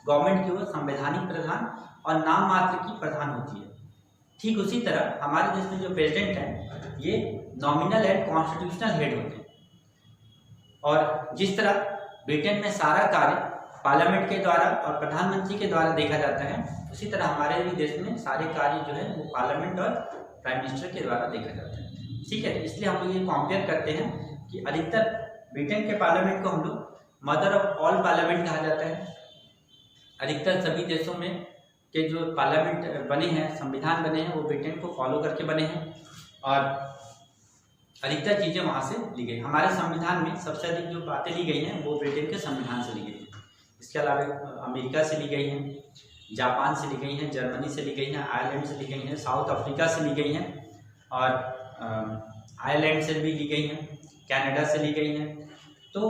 गवर्नमेंट की वो संवैधानिक प्रधान और नाम मात्र की प्रधान होती है। ठीक उसी तरह हमारे देश में जो प्रेसिडेंट है ये नॉमिनल एंड कॉन्स्टिट्यूशनल हेड होते हैं। और जिस तरह ब्रिटेन में सारा कार्य पार्लियामेंट के द्वारा और प्रधानमंत्री के द्वारा देखा जाता है, उसी तरह हमारे भी देश में सारे कार्य जो है वो पार्लियामेंट और प्राइम मिनिस्टर के द्वारा देखा जाता है। ठीक है, इसलिए हम लोग ये कंपेयर करते हैं कि अधिकतर ब्रिटेन के पार्लियामेंट को हम लोग मदर ऑफ ऑल पार्लियामेंट कहा जाता है। अधिकतर सभी देशों में के जो पार्लियामेंट बने हैं, संविधान बने हैं, वो ब्रिटेन को फॉलो करके बने हैं और अधिकतर चीज़ें वहाँ से ली गई। हमारे संविधान में सबसे अधिक जो बातें ली गई हैं वो ब्रिटेन के संविधान से ली गई हैं। इसके अलावा अमेरिका से ली गई हैं, जापान से ली गई हैं, जर्मनी से ली गई हैं, आयरलैंड से ली गई हैं, साउथ अफ्रीका से ली गई हैं और आयरलैंड से भी ली गई हैं, कनाडा से ली गई हैं। तो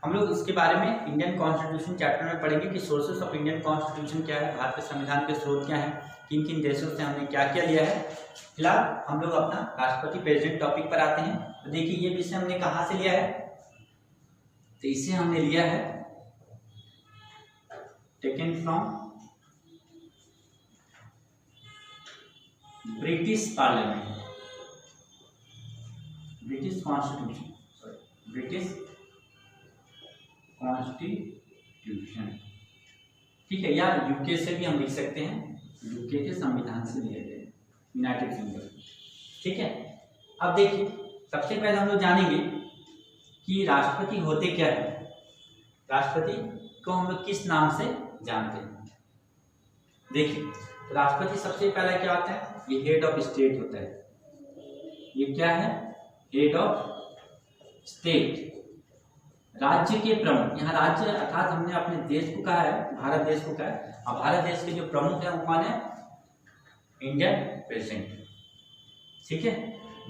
हम लोग इसके बारे में इंडियन कॉन्स्टिट्यूशन चैप्टर में पढ़ेंगे कि सोर्सेस ऑफ इंडियन कॉन्स्टिट्यूशन क्या है, भारतीय संविधान के स्रोत क्या हैं, किन किन देशों से हमने क्या क्या लिया है। फिलहाल हम लोग अपना राष्ट्रपति प्रेसिडेंट टॉपिक पर आते हैं। तो देखिए, ये विषय हमने कहाँ से लिया है, तो इसे हमने लिया है taken from British parliament, British constitution, sorry British constitution. ठीक है, या यूके से भी हम लिख सकते हैं, यूके के संविधान से लिए गए, यूनाइटेड किंगडम। ठीक है, अब देखिए, सबसे पहले हम लोग जानेंगे कि राष्ट्रपति होते क्या है। राष्ट्रपति को हम लोग किस नाम से जानते हैं। देखिए, तो राष्ट्रपति सबसे पहला क्या होता है, ये हेड ऑफ स्टेट होता है। ये क्या है, हेड ऑफ स्टेट, राज्य के प्रमुख। यहाँ राज्य अर्थात हमने अपने देश को कहा है, भारत देश को कहा है, और भारत देश के जो प्रमुख है वो कौन है, इंडियन प्रेसिडेंट। ठीक है,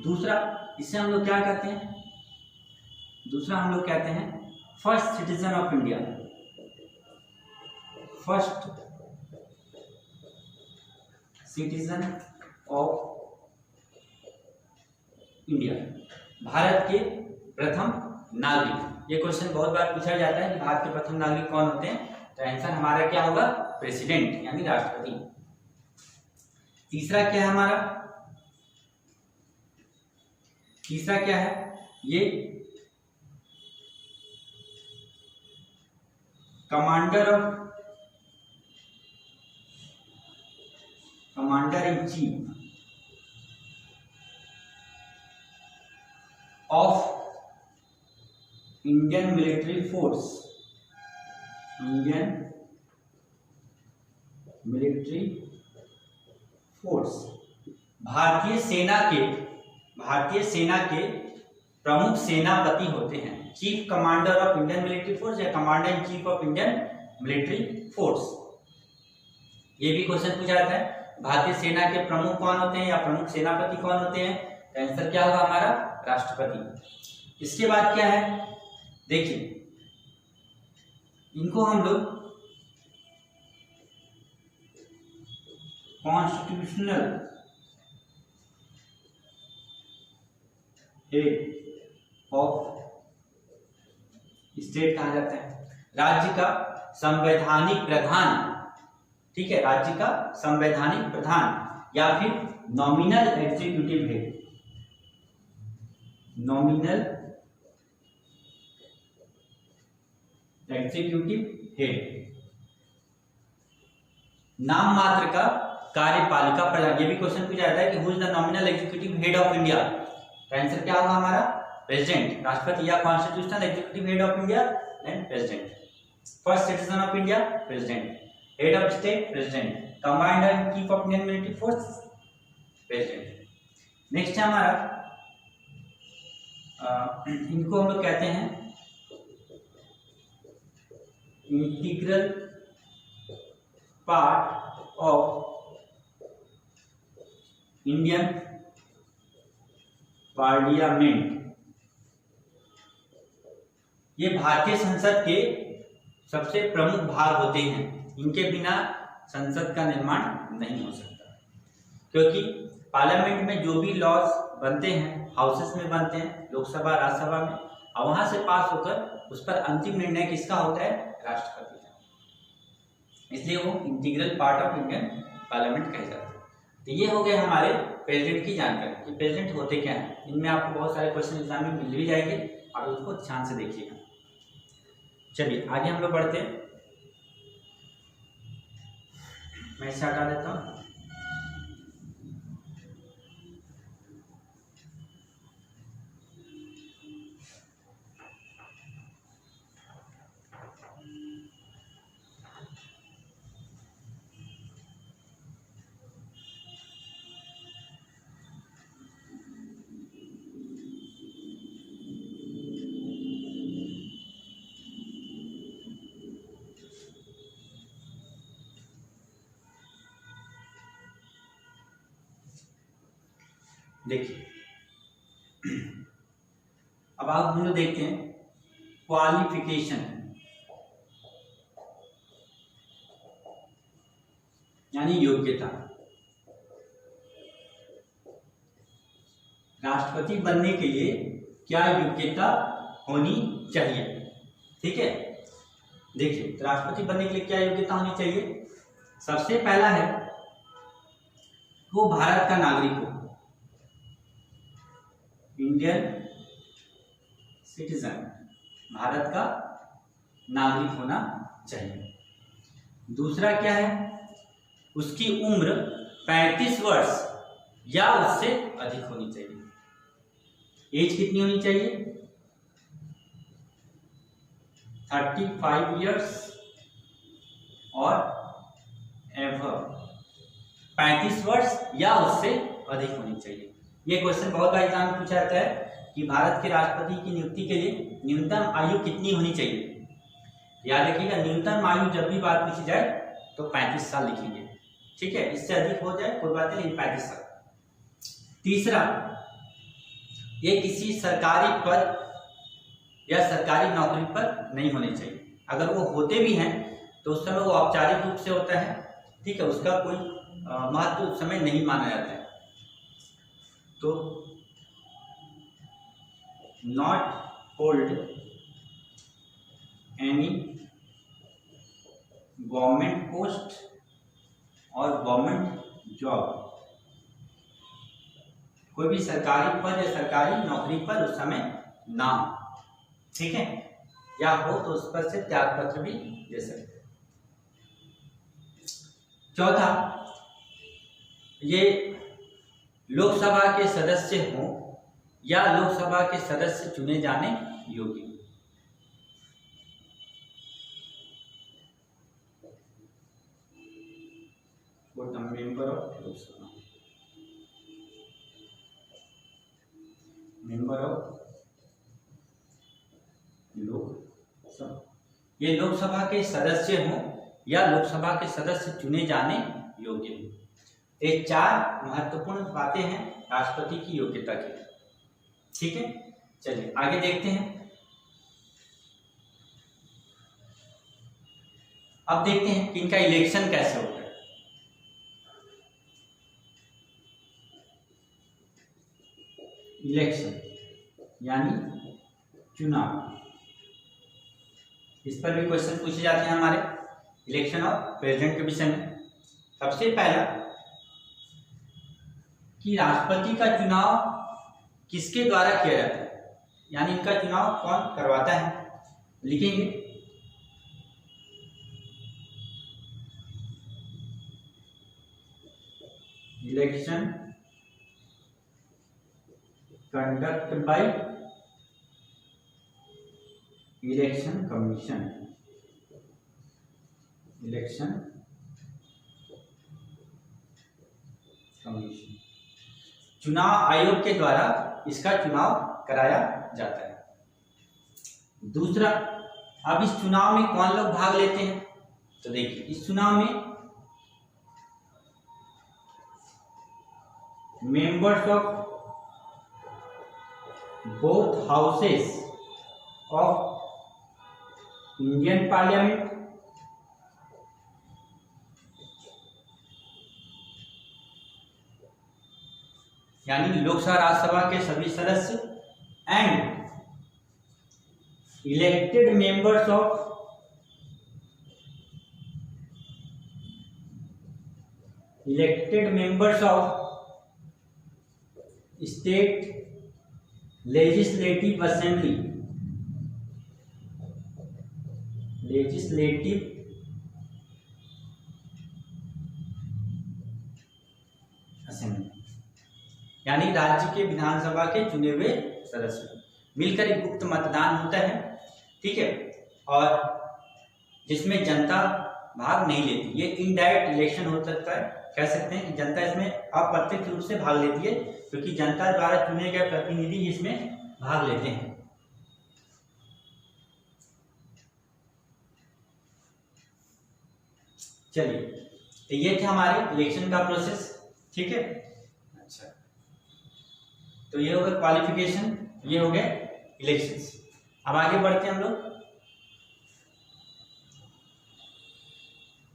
दूसरा, इसे हम लोग क्या कहते हैं, दूसरा हम लोग कहते हैं first citizen of India, first citizen of India, Bharat के प्रथम नागरिक। ये क्वेश्चन बहुत बार पूछा जाता है कि भारत के प्रथम नागरिक कौन होते हैं, तो आंसर हमारा क्या होगा, प्रेसिडेंट यानी राष्ट्रपति। तीसरा क्या है हमारा, तीसरा क्या है, ये commander in chief of Indian military force, Indian military force, भारतीय सेना के प्रमुख सेनापति होते हैं। Chief commander of Indian military force या commander in chief of Indian military force, ये भी क्वेश्चन पूछा जाता है। भारतीय सेना के प्रमुख कौन होते हैं या प्रमुख सेनापति कौन होते हैं, तो आंसर क्या होगा हमारा, राष्ट्रपति। इसके बाद क्या है, देखिए इनको हम लोग कॉन्स्टिट्यूशनल हेड ऑफ स्टेट कहा जाता है, राज्य का संवैधानिक प्रधान, ठीक है, राज्य का संवैधानिक प्रधान या फिर nominal executive head, nominal executive head, नाम मात्र का कार्यपालिका प्रधान। ये भी क्वेश्चन पूछा जाता है कि who is the nominal executive head of India, तो आंसर क्या होगा हमारा, प्रेसिडेंट, राष्ट्रपति या constitutional executive head of India and president. First citizen of India, president, head of state, president, commander in chief of Indian military force, president. Next है हमारा, इनको हम लोग कहते हैं integral part of Indian parliament. ये भारतीय संसद के सबसे प्रमुख भाग होते हैं, इनके बिना संसद का निर्माण नहीं हो सकता, क्योंकि पार्लियामेंट में जो भी लॉज बनते हैं हाउसेस में बनते हैं, लोकसभा राज्यसभा में, और वहां से पास होकर उस पर अंतिम निर्णय किसका होता है, राष्ट्रपति का। इसलिए वो integral part of Indian parliament कहे जाते हैं। तो ये हो गए हमारे प्रेसिडेंट की जानकारी कि प्रेसिडेंट होते क्या हैं। इनमें आपको बहुत सारे क्वेश्चन एग्जाम में मिल भी जाएंगे और उसको ध्यान से देखिएगा। चलिए आगे हम लोग बढ़ते हैं, मैं इसे हटा देता हूँ। देखिए अब आप हम लोग देखते हैं क्वालिफिकेशन यानी योग्यता। राष्ट्रपति बनने के लिए क्या योग्यता होनी चाहिए, ठीक है। देखिए राष्ट्रपति बनने के लिए क्या योग्यता होनी चाहिए। सबसे पहला है वो भारत का नागरिक हो, इंडियन सिटीजन, भारत का नागरिक होना चाहिए। दूसरा क्या है, उसकी उम्र 35 वर्ष या उससे अधिक होनी चाहिए। एज कितनी होनी चाहिए, 35 इयर्स और एवर, 35 वर्ष या उससे अधिक होनी चाहिए। ये क्वेश्चन बहुत बार एग्जाम में पूछा जाता है कि भारत के राष्ट्रपति की नियुक्ति के लिए न्यूनतम आयु कितनी होनी चाहिए। याद रखिएगा न्यूनतम आयु जब भी बात पूछी जाए तो 35 साल लिखेंगे, ठीक है। इससे अधिक हो जाए कोई बात नहीं, 35 साल। तीसरा, ये किसी सरकारी पद या सरकारी नौकरी पर नहीं होने चाहिए। अगर वो होते भी हैं तो उस समय वो औपचारिक रूप से होता है, ठीक है, उसका कोई महत्व उस समय नहीं माना जाता है। तो not hold any government post और गवर्नमेंट जॉब, कोई भी सरकारी पद या सरकारी नौकरी पर उस समय ना हो, ठीक है, या हो तो उस पर से त्याग पत्र भी दे सकते हैं। चौथा, ये लोकसभा के सदस्य हो या लोकसभा के सदस्य चुने जाने योग्य। Member of Lok Sabha, member of Lok Sabha, ये लोकसभा के सदस्य हों या लोकसभा के सदस्य चुने जाने योग्य हों। ये चार महत्वपूर्ण बातें हैं राष्ट्रपति की योग्यता के लिए, ठीक है। चलिए आगे देखते हैं। अब देखते हैं कि इनका इलेक्शन कैसे होता है। इलेक्शन यानी चुनाव, इस पर भी क्वेश्चन पूछे जाते हैं हमारे इलेक्शन ऑफ प्रेसिडेंट के विषय में। सबसे पहला कि राष्ट्रपति का चुनाव किसके द्वारा किया जाता है, यानी इनका चुनाव कौन करवाता है, लिखेंगे। Election conduct by election commission, election commission, चुनाव आयोग के द्वारा इसका चुनाव कराया जाता है। दूसरा, अब इस चुनाव में कौन लोग भाग लेते हैं, तो देखिए इस चुनाव में members of both houses of Indian parliament, यानी लोकसभा राज्यसभा के सभी सदस्य and elected members of state legislative assembly, यानी राज्य के विधानसभा के चुने हुए सदस्य मिलकर एक गुप्त मतदान होता है, ठीक है, और जिसमें जनता भाग नहीं लेती। ये इनडायरेक्ट इलेक्शन हो सकता है, कह सकते हैं कि जनता इसमें अप्रत्यक्ष रूप से भाग लेती है, क्योंकि जनता द्वारा चुने गए प्रतिनिधि इसमें भाग लेते हैं। चलिए, तो ये थे हमारे इलेक्शन का प्रोसेस, ठीक है। अच्छा, तो ये हो गया क्वालिफिकेशन, ये हो गए इलेक्शंस। अब आगे बढ़ते हैं हम लोग।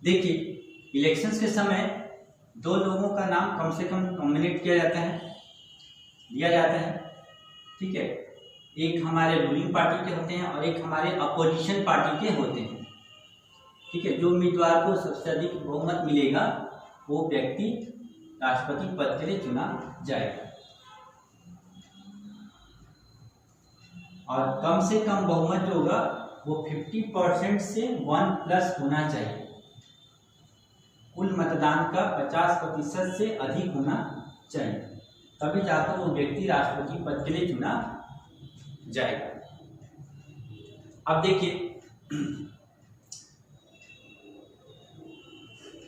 देखिए, इलेक्शंस के समय दो लोगों का नाम कम से कम नॉमिनेट किया जाता है, दिया जाता है, ठीक है। एक हमारे रूलिंग पार्टी के होते हैं और एक हमारे अपोजिशन पार्टी के होते हैं, ठीक है। जो उम्मीदवार को सबसे अधिक बहुमत मिलेगा वो व्यक्ति राष्ट्रपति पद के लिए चुना जाएगा, और कम से कम बहुमत जो होगा वो 50% से 1+ होना चाहिए। कुल मतदान का 50% से अधिक होना चाहिए, तभी जाकर वो व्यक्ति राष्ट्रपति पद के लिए चुना जाएगा। अब देखिए,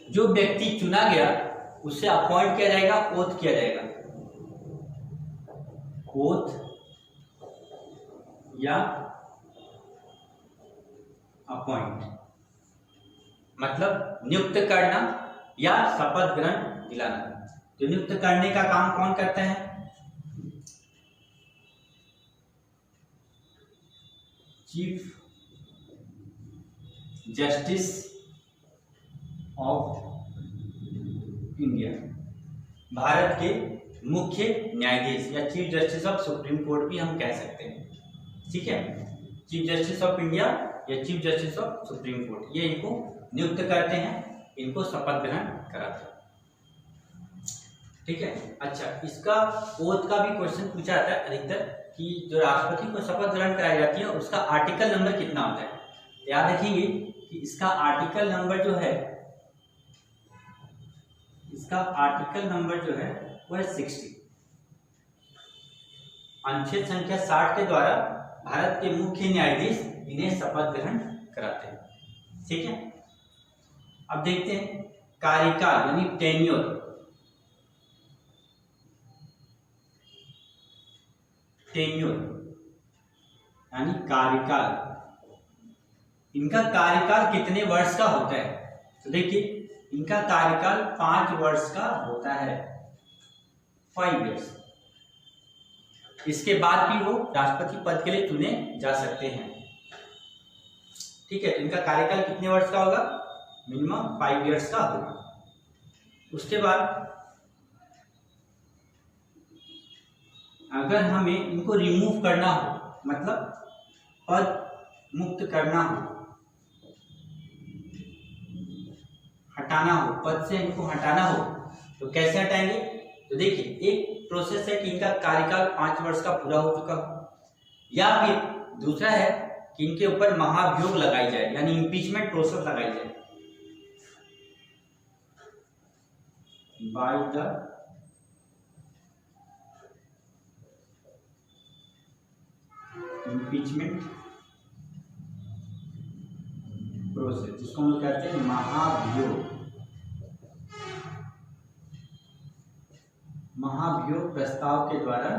जो व्यक्ति चुना गया उससे अपॉइंट किया जाएगा, ओथ किया जाएगा, ओथ या अपॉइंट मतलब नियुक्त करना या शपथ ग्रहण दिलाना। तो नियुक्त करने का काम कौन करता है, chief justice of India, Bharat के मुख्य न्यायाधीश या chief justice of supreme court भी हम कह सकते हैं। ठीक है, चीफ जस्टिस ऑफ इंडिया या chief justice of supreme court, ये इनको नियुक्त करते हैं, इनको शपथ ग्रहण कराते हैं। ठीक है, अच्छा, इसका ओथ का भी क्वेश्चन पूछा जाता है अधिकतर कि जो राष्ट्रपति को शपथ ग्रहण कराई जाती है उसका आर्टिकल नंबर कितना होता है। याद रखेंगे कि इसका आर्टिकल नंबर जो है, इसका आर्टिकल नंबर जो है वो है 60। अनुच्छेद संख्या 60 के द्वारा भारत के मुख्य न्यायाधीश इन्हें शपथ ग्रहण कराते हैं। ठीक है, अब देखते हैं कार्यकाल यानी टेन्योर। टेन्योर यानी कार्यकाल, इनका कार्यकाल कितने वर्ष का होता है? तो देखिए, इनका कार्यकाल 5 वर्ष का होता है, 5 इयर्स। इसके बाद भी वो राष्ट्रपति पद के लिए चुने जा सकते हैं। ठीक है, तो इनका कार्यकाल कितने वर्ष का होगा? मिनिमम 5 इयर्स का होगा। उसके बाद अगर हमें इनको रिमूव करना हो, मतलब पद मुक्त करना हो, हटाना हो, पद से इनको हटाना हो, तो कैसे हटाएंगे? तो देखिए, एक प्रोसेस है कि इनका कार्यकाल 5 वर्ष का पूरा हो चुका हो, या फिर दूसरा है कि इनके ऊपर महाभियोग लगाई जाए, यानी इम्पीचमेंट प्रोसेस लगाई जाए बाय द इम्पीचमेंट प्रोसेस, जिसको हम लोग कहते हैं महाभियोग। महाभियोग प्रस्ताव के द्वारा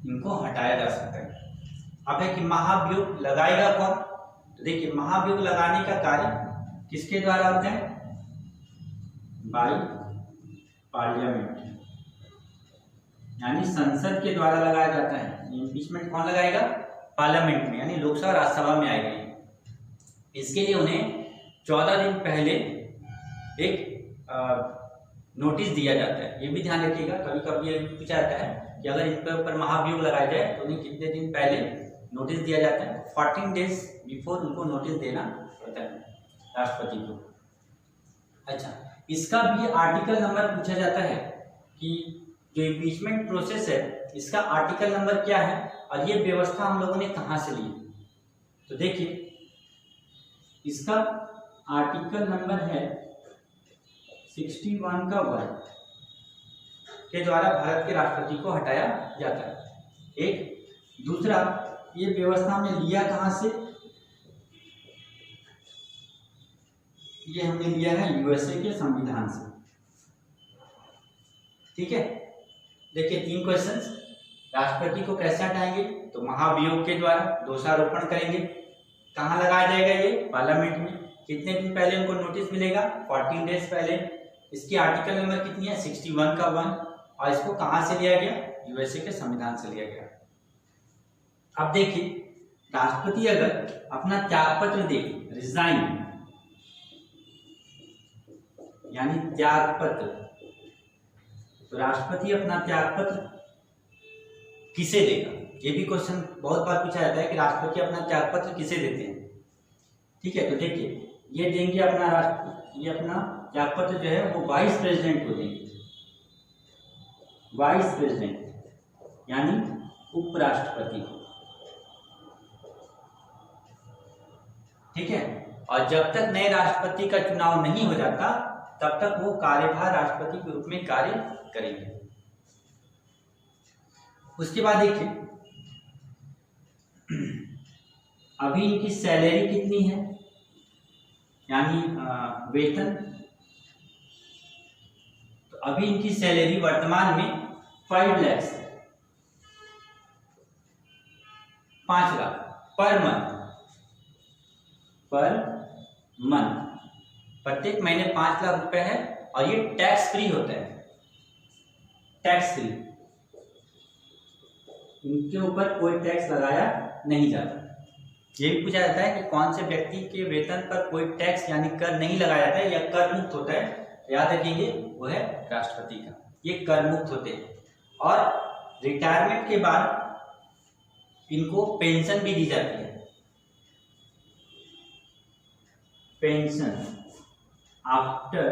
इनको हटाया जा सकता है। अब है कि महाभियोग लगाएगा कौन? तो देखिए, महाभियोग लगाने का कार्य किसके द्वारा होता है? बाय पार्लियामेंट, यानी संसद के द्वारा लगाया जाता है। इम्पीचमेंट कौन लगाएगा? पार्लियामेंट में, यानी लोकसभा राज्यसभा में आएगी। इसके लिए उन्हें 14 दिन पहले एक नोटिस दिया जाता है। ये भी ध्यान रखिएगा, कभी कभी ये पूछा जाता है कि अगर इनके ऊपर महाभियोग लगाया जाए तो उन्हें कितने दिन पहले नोटिस दिया जाता है? 14 डेज बिफोर उनको नोटिस देना पड़ता है राष्ट्रपति को। अच्छा, इसका भी आर्टिकल नंबर पूछा जाता है कि जो इम्पीचमेंट प्रोसेस है इसका आर्टिकल नंबर क्या है और ये व्यवस्था हम लोगों ने कहाँ से ली? तो देखिए, इसका आर्टिकल नंबर है 61 का 1 के द्वारा भारत के राष्ट्रपति को हटाया जाता है। एक दूसरा, ये व्यवस्था हमने लिया कहाँ से? ये हमने लिया है यूएसए के संविधान से। ठीक है, देखिए 3 क्वेश्चंस। राष्ट्रपति को कैसे हटाएंगे? तो महाभियोग के द्वारा दोषारोपण करेंगे। कहाँ लगाया जाएगा? ये पार्लियामेंट में। कितने दिन पहले उनको नोटिस मिलेगा? 14 डेज पहले। इसकी आर्टिकल नंबर कितनी है? 61 का 1। और इसको कहाँ से लिया गया? यूएसए के संविधान से लिया गया। अब देखिए, राष्ट्रपति अगर अपना त्यागपत्र दे, रिजाइन यानी त्यागपत्र, तो राष्ट्रपति अपना त्यागपत्र किसे देगा? ये भी क्वेश्चन बहुत बार पूछा जाता है कि राष्ट्रपति अपना त्यागपत्र किसे देते हैं। ठीक है, तो देखिए, ये देंगे ये अपना त्यागपत्र जो है वो वाइस प्रेसिडेंट को देंगे। वाइस प्रेसिडेंट यानी उपराष्ट्रपति को। ठीक है, और जब तक नए राष्ट्रपति का चुनाव नहीं हो जाता तब तक वो कार्यभार राष्ट्रपति के रूप में कार्य करेंगे। उसके बाद देखिए, अभी इनकी सैलरी कितनी है, यानी वेतन। तो अभी इनकी सैलरी वर्तमान में 5 लाख 5 लाख पर मंथ। प्रत्येक महीने 5 लाख रुपए है और ये टैक्स फ्री होता है। टैक्स फ्री, इनके ऊपर कोई टैक्स लगाया नहीं जाता। ये भी पूछा जाता है कि कौन से व्यक्ति के वेतन पर कोई टैक्स यानी कर नहीं लगाया जाता है या कर मुक्त होता है। याद रखेंगे, वो है राष्ट्रपति का। ये कर मुक्त होते हैं। और रिटायरमेंट के बाद इनको पेंशन भी दी जाती है। पेंशन आफ्टर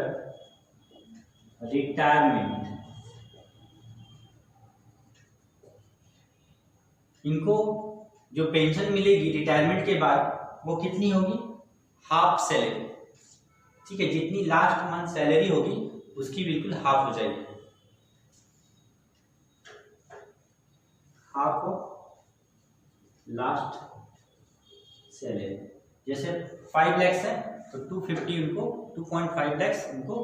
रिटायरमेंट, इनको जो पेंशन मिलेगी रिटायरमेंट के बाद वो कितनी होगी? Half salary. ठीक है, जितनी लास्ट मंथ सैलरी होगी उसकी बिल्कुल हाफ हो जाएगी, हाफ लास्ट सैलरी। जैसे 5 लाख है तो 250 उनको 2.5 लाख उनको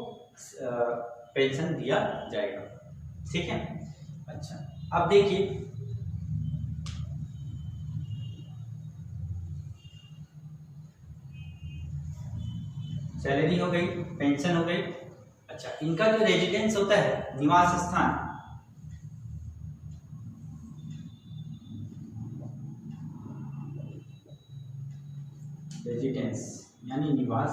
पेंशन दिया जाएगा। ठीक है, अच्छा अब देखिए सैलरी हो गई, पेंशन हो गई। अच्छा, इनका जो रेजिडेंस होता है, निवास स्थान, रेजिडेंस यानी निवास,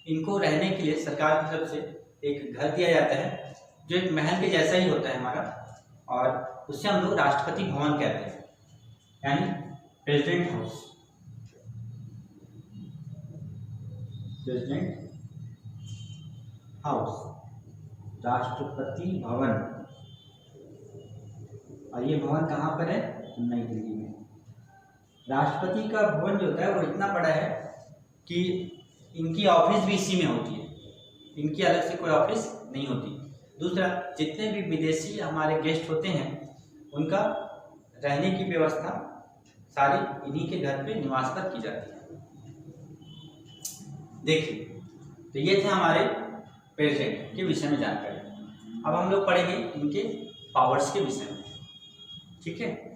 इनको रहने के लिए सरकार की तरफ से एक घर दिया जाता है जो एक महल के जैसा ही होता है हमारा, और उससे हम लोग राष्ट्रपति भवन कहते हैं, यानी president house. President house, Rashtrapati Bhavan. और ये भवन कहाँ पर है? नई दिल्ली में। राष्ट्रपति का भवन जो होता है वो इतना बड़ा है कि इनकी ऑफिस भी इसी में होती है, इनकी अलग से कोई ऑफिस नहीं होती। दूसरा, जितने भी विदेशी हमारे गेस्ट होते हैं उनका रहने की व्यवस्था सारी इन्हीं के घर पे निवास पर की जाती है। देखिए, तो ये थे हमारे प्रेसिडेंट के विषय में जानकारी। अब हम लोग पढ़ेंगे इनके पावर्स के विषय में। ठीक है,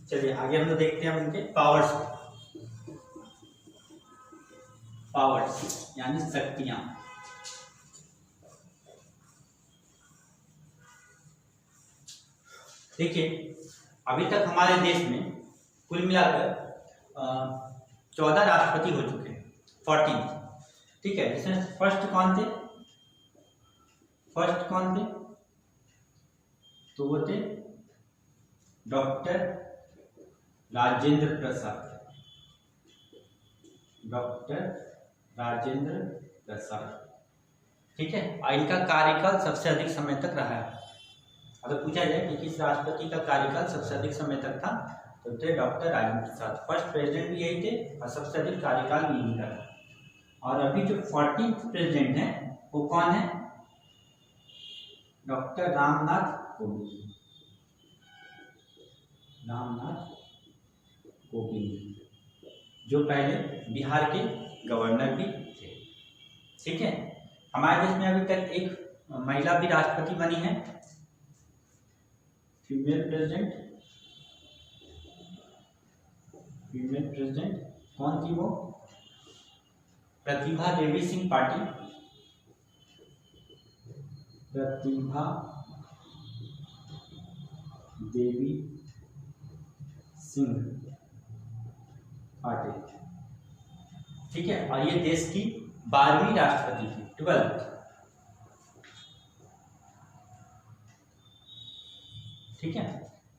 चलिए आगे हम लोग देखते हैं इनके पावर्स को। पावर्स यानी शक्तियां। देखिए, अभी तक हमारे देश में कुल मिलाकर 14 राष्ट्रपति हो चुके हैं, 14। ठीक है, जिसमें फर्स्ट कौन थे? तो वो थे डॉक्टर राजेंद्र प्रसाद। ठीक है, और इनका कार्यकाल सबसे अधिक समय तक रहा है। अगर पूछा जाए कि किस राष्ट्रपति का कार्यकाल सबसे अधिक समय तक था तो थे doctor Rajendra Prasad. First president भी यही थे और सबसे अधिक कार्यकाल भी यही था। और अभी जो 14th प्रेसिडेंट है वो कौन है? डॉक्टर रामनाथ कोविंद, जो पहले बिहार के गवर्नर भी थे। ठीक है, हमारे देश में अभी तक एक महिला भी राष्ट्रपति बनी है, फीमेल प्रेसिडेंट। कौन थी वो? प्रतिभा देवी सिंह पाटिल। प्रतिभा देवी सिंह पाटिल। ठीक है, और ये देश की 12वीं राष्ट्रपति थी, 12th। ठीक है,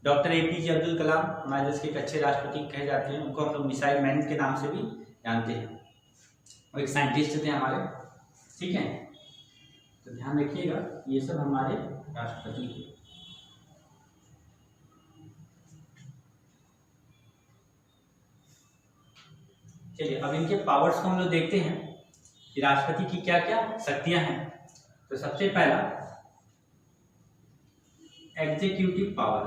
डॉक्टर एपीजे अब्दुल कलाम हमारे देश के एक अच्छे राष्ट्रपति कहे जाते हैं। उनको हम लोग मिसाइल मैन के नाम से भी जानते हैं, वो एक साइंटिस्ट थे हमारे। ठीक है, तो ध्यान रखिएगा, ये सब हमारे राष्ट्रपति थे। चलिए अब इनके पावर्स को हम लोग देखते हैं कि राष्ट्रपति की क्या क्या शक्तियां हैं। तो सबसे पहला एग्जीक्यूटिव पावर,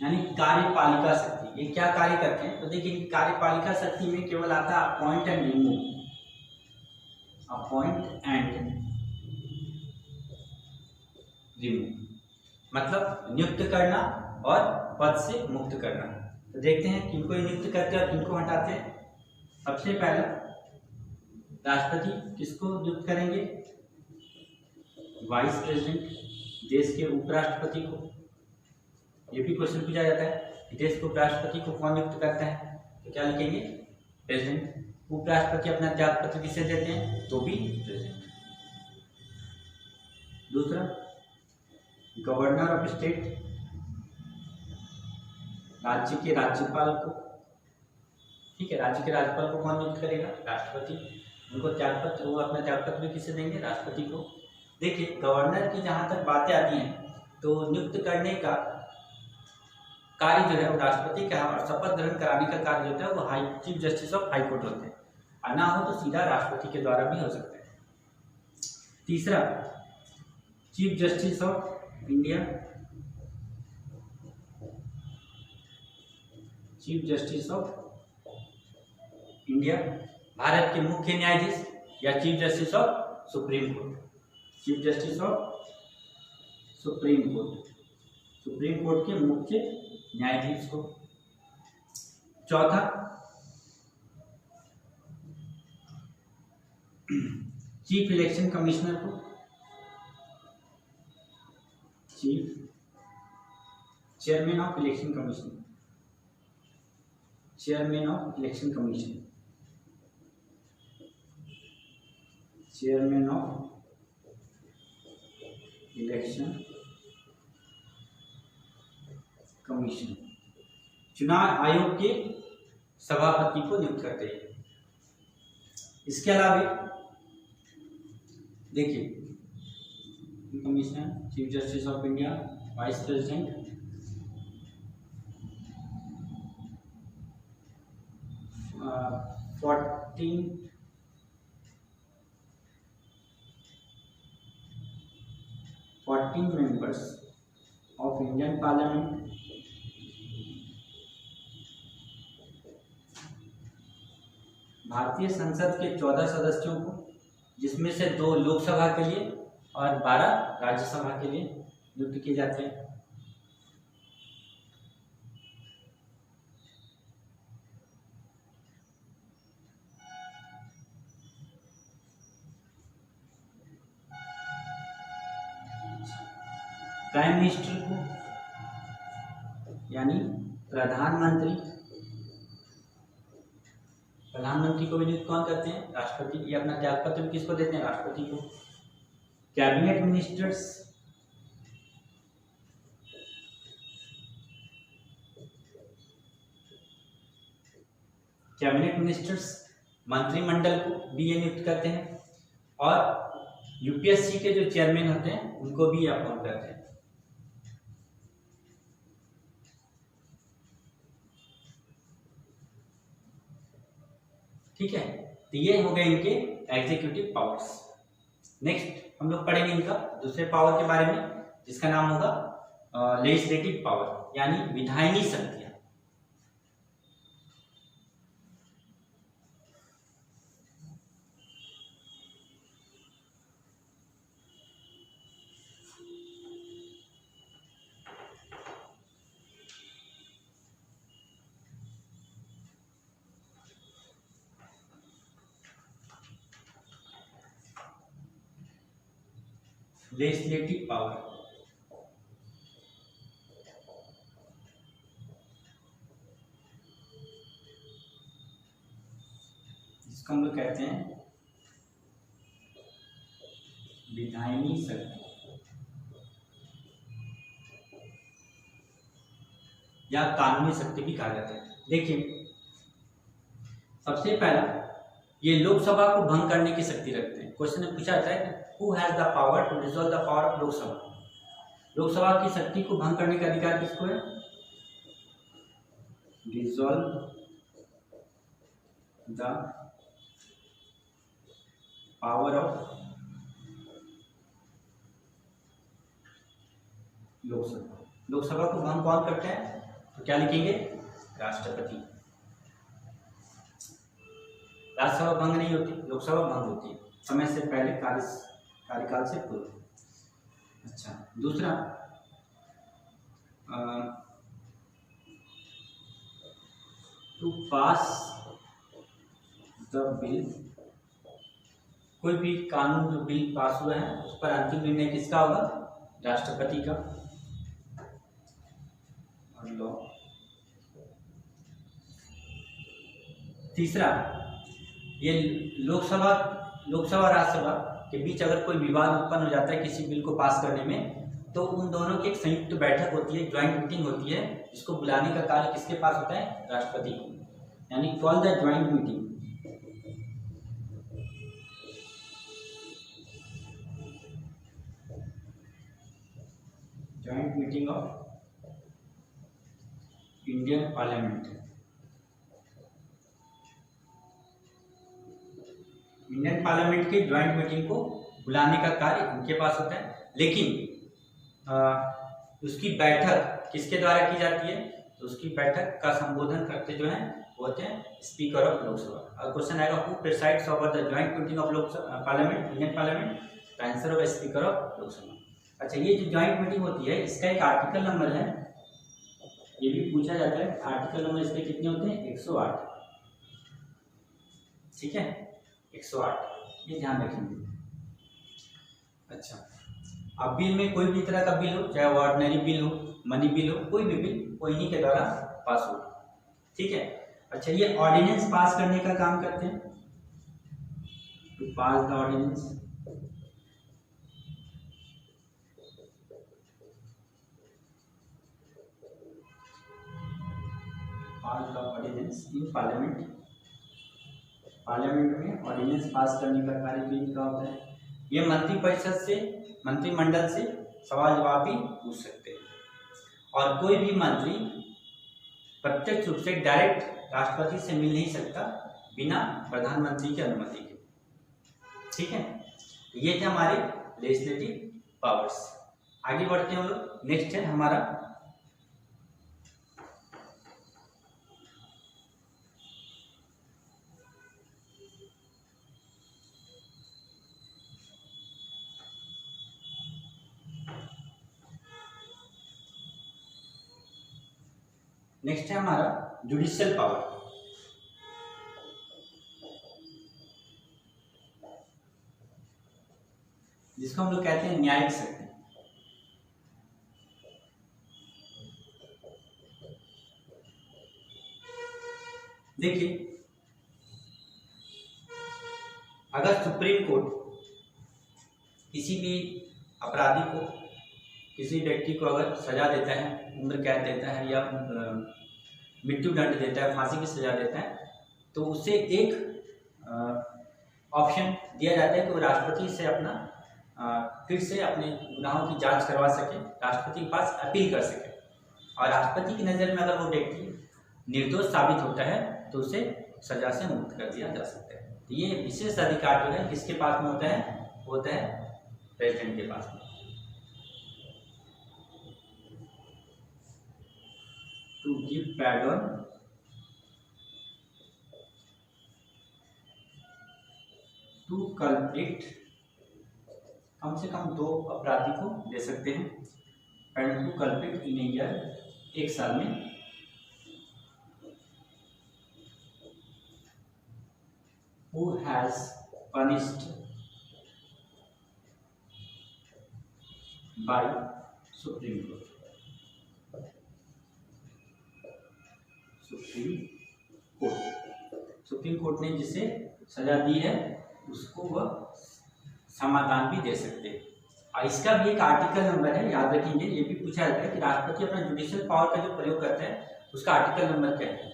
यानी कार्यपालिका शक्ति। ये क्या कार्य करते हैं? तो देखिए, कार्यपालिका शक्ति में केवल आता है अपॉइंट एंड रिमूव। मतलब नियुक्त करना और पद से मुक्त करना। तो देखते हैं किनको नियुक्त करते हैं और किनको हटाते हैं। सबसे पहला राष्ट्रपति किसको नियुक्त करेंगे? वाइस प्रेसिडेंट, देश के उपराष्ट्रपति को। ये भी क्वेश्चन पूछा जाता है कि देश के उपराष्ट्रपति को कौन नियुक्त करता है, तो क्या लिखेंगे? प्रेसिडेंट। उपराष्ट्रपति अपना त्याग पत्र किसे देते हैं? तो भी प्रेसिडेंट। दूसरा गवर्नर ऑफ स्टेट, राज्य के राज्यपाल को। ठीक है, राज्य के राज्यपाल को कौन नियुक्त करेगा? राष्ट्रपति। उनको त्याग पत्र, वो अपना त्याग पत्र भी किसे देंगे? राष्ट्रपति को। देखिए गवर्नर की जहां तक बातें आती हैं तो नियुक्त करने का कार्य जो है वो राष्ट्रपति का, और शपथ ग्रहण कराने का कार्य होता है वो high chief justice of high court होते हैं, और ना हो तो सीधा राष्ट्रपति के द्वारा भी हो सकता है। तीसरा chief justice of India, chief justice of India, Bharat के मुख्य न्यायाधीश या chief justice of supreme court, chief justice of supreme court, supreme court के मुख्य न्यायाधीश को। चौथा चीफ इलेक्शन कमिश्नर को, chief chairman of election commission, chairman of election commission, chairman of election commission, चुनाव आयोग के सभापति को नियुक्त करते हैं। इसके अलावा देखिए commissioner, chief justice of India, vice president, 14 members of Indian Parliament, भारतीय संसद के 14 सदस्यों को, जिसमें से 2 लोकसभा के लिए और 12 राज्यसभा के लिए नियुक्त किए जाते हैं। प्राइम मिनिस्टर को यानी प्रधानमंत्री, प्रधानमंत्री को भी नियुक्त कौन करते हैं? राष्ट्रपति। ये अपना त्याग पत्र भी किसको देते हैं? राष्ट्रपति को। कैबिनेट मिनिस्टर्स, कैबिनेट मिनिस्टर्स मंत्रिमंडल को भी ये नियुक्त करते हैं, और यूपीएससी के जो चेयरमैन होते हैं उनको भी अपॉइंट करते हैं। ठीक है, तो ये हो गए इनके एग्जीक्यूटिव पावर्स। नेक्स्ट हम लोग पढ़ेंगे इनका दूसरे पावर के बारे में, जिसका नाम होगा लेजिस्लेटिव पावर, यानी विधायनी शक्तियां। लेजिस्लेटिव पावर, जिसको हम लोग कहते हैं विधायनी शक्ति या कानूनी शक्ति भी कहा जाता है। देखिए सबसे पहला ये लोकसभा को भंग करने की शक्ति रखते हैं। क्वेश्चन में पूछा जाता है कि who has the power to dissolve the power of Lok Sabha, Lok Sabha की शक्ति को भंग करने का अधिकार किसको है? Dissolve the power of Lok Sabha, Lok Sabha को भंग कौन करते हैं? तो क्या लिखेंगे? राष्ट्रपति। राज्यसभा भंग नहीं होती, लोकसभा भंग होती है समय से पहले, कार्यकाल से पूर्व। अच्छा, दूसरा टू पास द बिल, कोई भी कानून जो बिल पास हुआ है उस पर अंतिम निर्णय किसका होगा? राष्ट्रपति का। और लॉ। तीसरा, ये लोकसभा राज्यसभा के बीच अगर कोई विवाद उत्पन्न हो जाता है किसी बिल को पास करने में, तो उन दोनों की एक संयुक्त बैठक होती है, ज्वाइंट मीटिंग होती है, जिसको बुलाने का कार्य किसके पास होता है? राष्ट्रपति को। यानी call the joint meeting. Joint meeting of Indian parliament. Indian parliament की ज्वाइंट मीटिंग को बुलाने का कार्य उनके पास होता है, लेकिन उसकी बैठक किसके द्वारा की जाती है? तो उसकी बैठक का संबोधन करते जो है वो होते हैं स्पीकर ऑफ लोकसभा। और क्वेश्चन आएगा, who presides over the joint meeting of Lok Sabha parliament, Indian parliament? The answer होगा स्पीकर ऑफ लोकसभा। अच्छा, ये जो ज्वाइंट मीटिंग होती है इसका एक आर्टिकल नंबर है, ये भी पूछा जाता है। आर्टिकल नंबर इसके कितने होते हैं? 108। ठीक है, 108, ये ध्यान रखेंगे। अच्छा, अब बिल में कोई भी तरह का बिल हो, चाहे वो ऑर्डिनरी बिल हो, मनी बिल हो, कोई भी बिल वो इन्हीं के द्वारा पास हो। ठीक है। अच्छा, ये ऑर्डिनेंस पास करने का काम करते हैं, to pass the ordinance. Pass the ordinance in parliament. Parliament में ऑर्डिनेंस पास करने का कार्य भी इनका होता है। ये मंत्रिपरिषद से, मंत्रिमंडल से सवाल जवाब भी पूछ सकते हैं। और कोई भी मंत्री प्रत्यक्ष रूप से डायरेक्ट राष्ट्रपति से मिल नहीं सकता बिना प्रधानमंत्री की अनुमति के। ठीक है, ये थे हमारे लेजिस्लेटिव पावर्स। आगे बढ़ते हैं हम लोग। नेक्स्ट है हमारा जुडिशियल पावर। जिसको हम लोग कहते हैं न्यायिक शक्ति। देखिए, अगर सुप्रीम कोर्ट किसी भी अपराधी को, किसी व्यक्ति को अगर सजा देता है, उम्र कैद देता है या मृत्यु दंड देता है, फांसी की सजा देता है, तो उसे एक ऑप्शन दिया जाता है कि वो राष्ट्रपति से अपना फिर से अपने गुनाहों की जांच करवा सके, राष्ट्रपति के पास अपील कर सके। और राष्ट्रपति की नज़र में अगर वो व्यक्ति निर्दोष साबित होता है तो उसे सजा से मुक्त कर दिया जा सकता है। तो ये विशेष अधिकार जो है किसके पास में होता है? होता है प्रेसिडेंट के पास में। To give pardon to culprit, कम से कम 2 अपराधी को दे सकते हैं pardon to culprit in a year, 1 साल में। Who has punished by Supreme Court? Supreme court ने जिसे सजा दी है उसको वह समाधान भी दे सकते हैं। और इसका भी एक आर्टिकल नंबर है, याद रखेंगे। ये भी पूछा जाता है कि राष्ट्रपति अपना जुडिशियल पावर का जो प्रयोग करता है उसका आर्टिकल नंबर क्या है।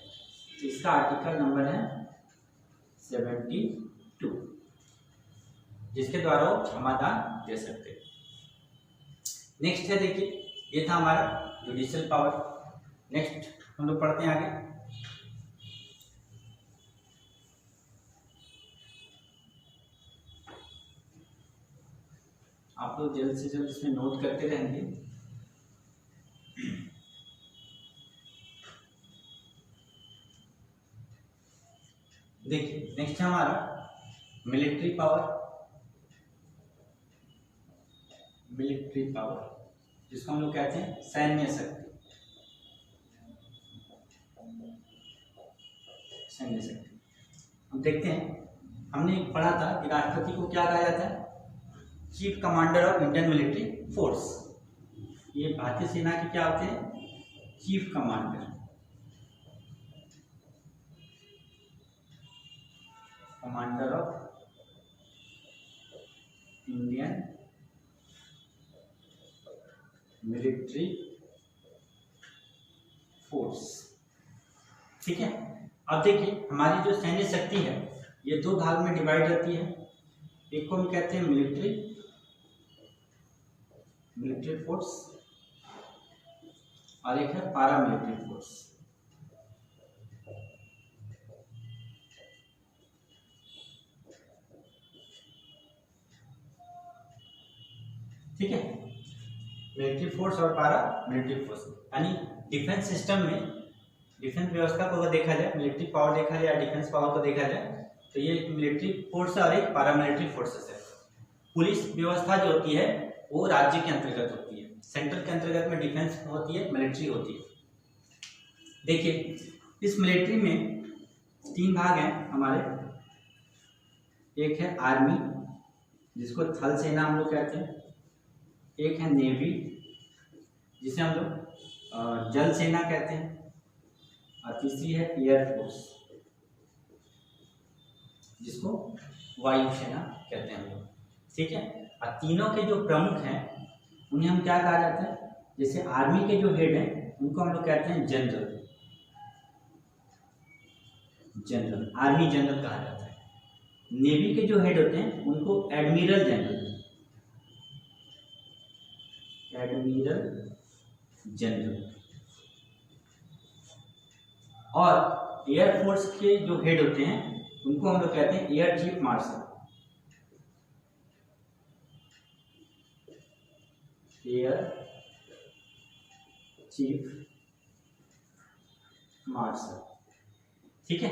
तो इसका आर्टिकल नंबर है 72, जिसके द्वारा वो समाधान दे सकते हैं। नेक्स्ट है, देखिए, ये था हमारा जुडिशियल पावर। नेक्स्ट हम लोग पढ़ते हैं आगे। आप लोग जल्द से जल्द इसमें नोट करते रहेंगे। देखिए, नेक्स्ट है हमारा मिलिट्री पावर। मिलिट्री पावर जिसको हम लोग कहते हैं सैन्य शक्ति। सैन्य शक्ति। हम देखते हैं, हमने पढ़ा था कि राष्ट्रपति को क्या कहा जाता है, chief commander of Indian military force. ये भारतीय सेना के क्या होते हैं, chief commander, commander of Indian military force. ठीक है, अब देखिए हमारी जो सैन्य शक्ति है ये दो भाग में डिवाइड होती है। एक को हम कहते हैं मिलिट्री फोर्स और एक है पारा मिलिट्री फोर्स। ठीक है, मिलिट्री फोर्स और पारा मिलिट्री फोर्स, यानी डिफेंस सिस्टम में डिफेंस व्यवस्था को अगर देखा जाए, मिलिट्री पावर देखा जाए या डिफेंस पावर को देखा जाए, तो ये मिलिट्री फोर्स और एक पारा मिलिट्री फोर्सेस है। पुलिस व्यवस्था जो होती है वो राज्य के अंतर्गत होती है, सेंट्रल के अंतर्गत में डिफेंस होती है, मिलिट्री होती है। देखिए इस मिलिट्री में तीन भाग हैं हमारे। एक है आर्मी जिसको थल सेना हम लोग कहते हैं, एक है नेवी जिसे हम लोग जल सेना कहते हैं, और तीसरी है एयरफोर्स जिसको वायु सेना कहते हैं हम लोग। ठीक है, और तीनों के जो प्रमुख हैं उन्हें हम क्या कहा जाता है, जैसे आर्मी के जो हेड हैं उनको हम लोग कहते हैं जनरल, आर्मी जनरल कहा जाता है। नेवी के जो हेड होते हैं उनको एडमिरल जनरल, और एयरफोर्स के जो हेड होते हैं उनको हम लोग कहते हैं एयर चीफ मार्शल, ठीक है,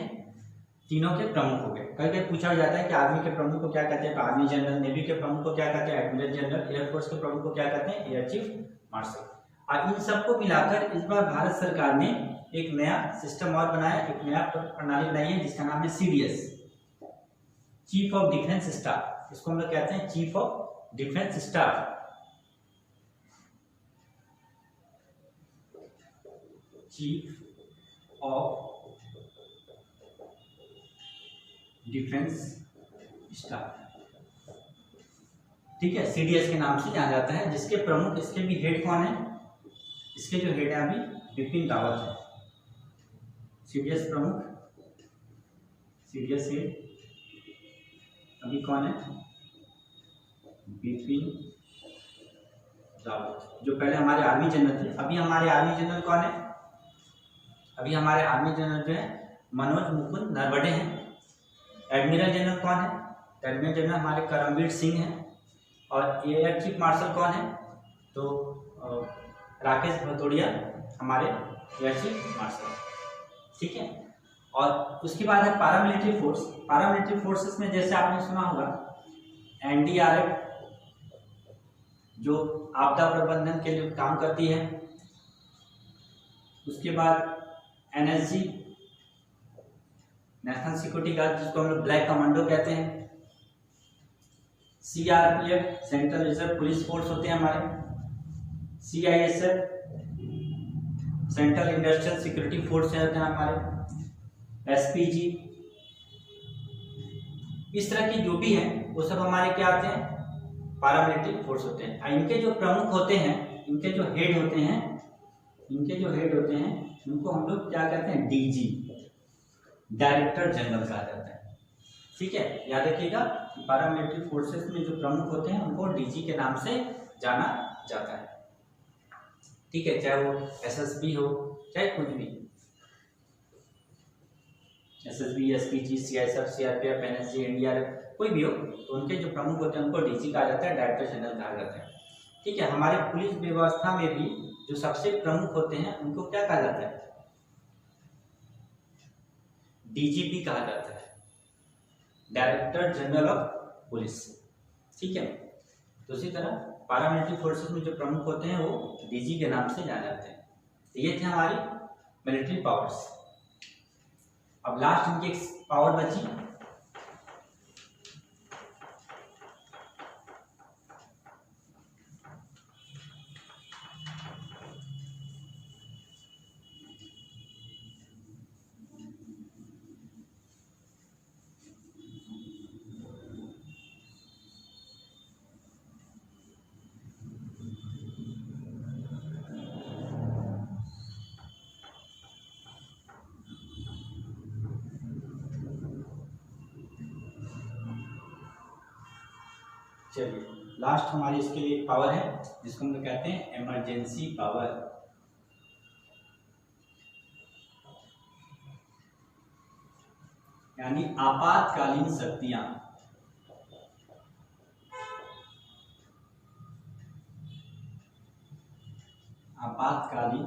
तीनों के प्रमुख हो गए। कई बार पूछा जाता है कि आर्मी के प्रमुख को क्या कहते हैं, तो आर्मी जनरल, नेवी के प्रमुख को क्या कहते हैं, एडमिरल जनरल, एयरफोर्स के प्रमुख को क्या कहते हैं, एयर चीफ मार्शल। और इन सबको मिलाकर इस बार भारत सरकार ने एक नया सिस्टम और बनाया, एक नया प्रणाली बनाई है जिसका नाम है CDS, chief of defence staff. इसको हम लोग कहते हैं chief of defence staff, chief of defence staff. ठीक है, CDS के नाम से जाना जाता है, जिसके प्रमुख, इसके भी हेड कौन है, इसके जो हेड है अभी बिपिन रावत है। CDS प्रमुख, CDS हेड अभी कौन है, बिपिन रावत, जो पहले हमारे आर्मी जनरल थे। अभी हमारे आर्मी जनरल कौन है, अभी हमारे आर्मी जनरल जो है मनोज मुकुंद नरवणे हैं। एडमिरल जनरल कौन है, एडमिरल जनरल हमारे करमवीर सिंह हैं। और एयर चीफ मार्शल कौन है, तो राकेश भदौरिया हमारे एयर चीफ मार्शल। ठीक है, और उसके बाद है पारामिलिट्री फोर्स। पारामिलिट्री फोर्सेस में जैसे आपने सुना होगा NDRF जो आपदा प्रबंधन के लिए काम करती है, उसके बाद NSG नेशनल सिक्योरिटी गार्ड जिसको हम लोग ब्लैक कमांडो कहते हैं, CRPF central reserve police force होते हैं हमारे, CISF central industrial security force होते हैं हमारे, SPG, इस तरह की जो भी हैं वो सब हमारे क्या आते हैं, पारामिलिट्री फोर्स होते हैं। इनके जो प्रमुख होते हैं, इनके जो हेड होते हैं उनको हम लोग क्या कहते हैं, DG, डायरेक्टर जनरल कहा जाता है। ठीक है, याद रखिएगा पारामिलिट्री फोर्सेस में जो प्रमुख होते हैं उनको DG के नाम से जाना जाता है। ठीक है, चाहे वो SSB हो, चाहे कुछ भी, SSB, SPG, CISF, CRPF, NSG, NDRF कोई भी हो, तो उनके जो प्रमुख होते हैं उनको DG कहा जाता है, डायरेक्टर जनरल कहा जाता है। ठीक है, हमारे पुलिस व्यवस्था में भी जो सबसे प्रमुख होते हैं उनको क्या कहा जाता है, DGP कहा जाता है, डायरेक्टर जनरल ऑफ पुलिस। ठीक है, तो इसी तरह पारामिलिट्री फोर्सेस में जो प्रमुख होते हैं वो DG के नाम से जाने जाते हैं। तो ये थे हमारी मिलिट्री पावर्स। अब लास्ट इनकी एक पावर बची, चलिए लास्ट हमारी इसके लिए एक पावर है जिसको हम लोग कहते हैं इमरजेंसी पावर। यानी आपातकालीन शक्तियां। आपातकालीन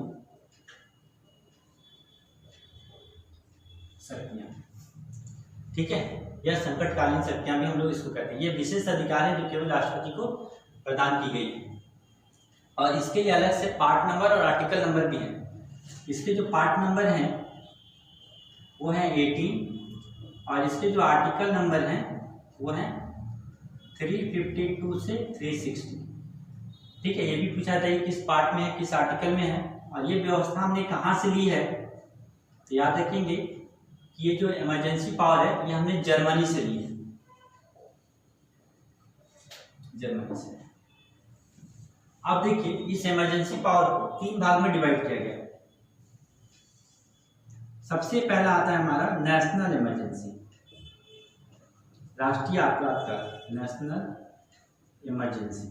शक्तियां, ठीक है, या संकटकालीन शक्तियां भी हम लोग इसको कहते हैं। ये विशेष अधिकार है जो केवल राष्ट्रपति को प्रदान की गई है और इसके लिए अलग से पार्ट नंबर और आर्टिकल नंबर भी है। इसके जो पार्ट नंबर हैं वो है 18 और इसके जो आर्टिकल नंबर हैं वो है 352 से 360। ठीक है, ये भी पूछा था किस पार्ट में है, किस आर्टिकल में है, और ये व्यवस्था हमने कहाँ से ली है, तो याद रखेंगे कि ये जो इमरजेंसी पावर है ये हमने जर्मनी से ली है, जर्मनी से। अब देखिए इस इमरजेंसी पावर को 3 भाग में डिवाइड किया गया। सबसे पहला आता है हमारा नेशनल इमरजेंसी, राष्ट्रीय आपातकाल, नेशनल इमरजेंसी,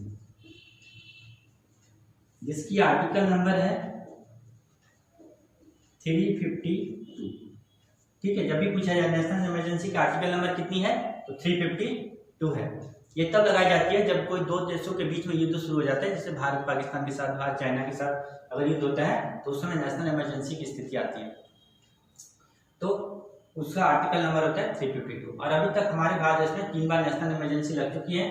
जिसकी आर्टिकल नंबर है 352। ठीक है, जब भी पूछा जाए नेशनल इमरजेंसी का आर्टिकल नंबर कितनी है तो 352 है। ये तब लगाई जाती है जब कोई दो देशों के बीच में युद्ध शुरू हो जाता है, जैसे भारत पाकिस्तान के साथ, भारत चाइना के साथ अगर युद्ध होता है तो उस समय नेशनल इमरजेंसी की स्थिति आती है, तो उसका आर्टिकल नंबर होता है 352। और अभी तक हमारे भारत देश में 3 बार नेशनल इमरजेंसी लग चुकी है।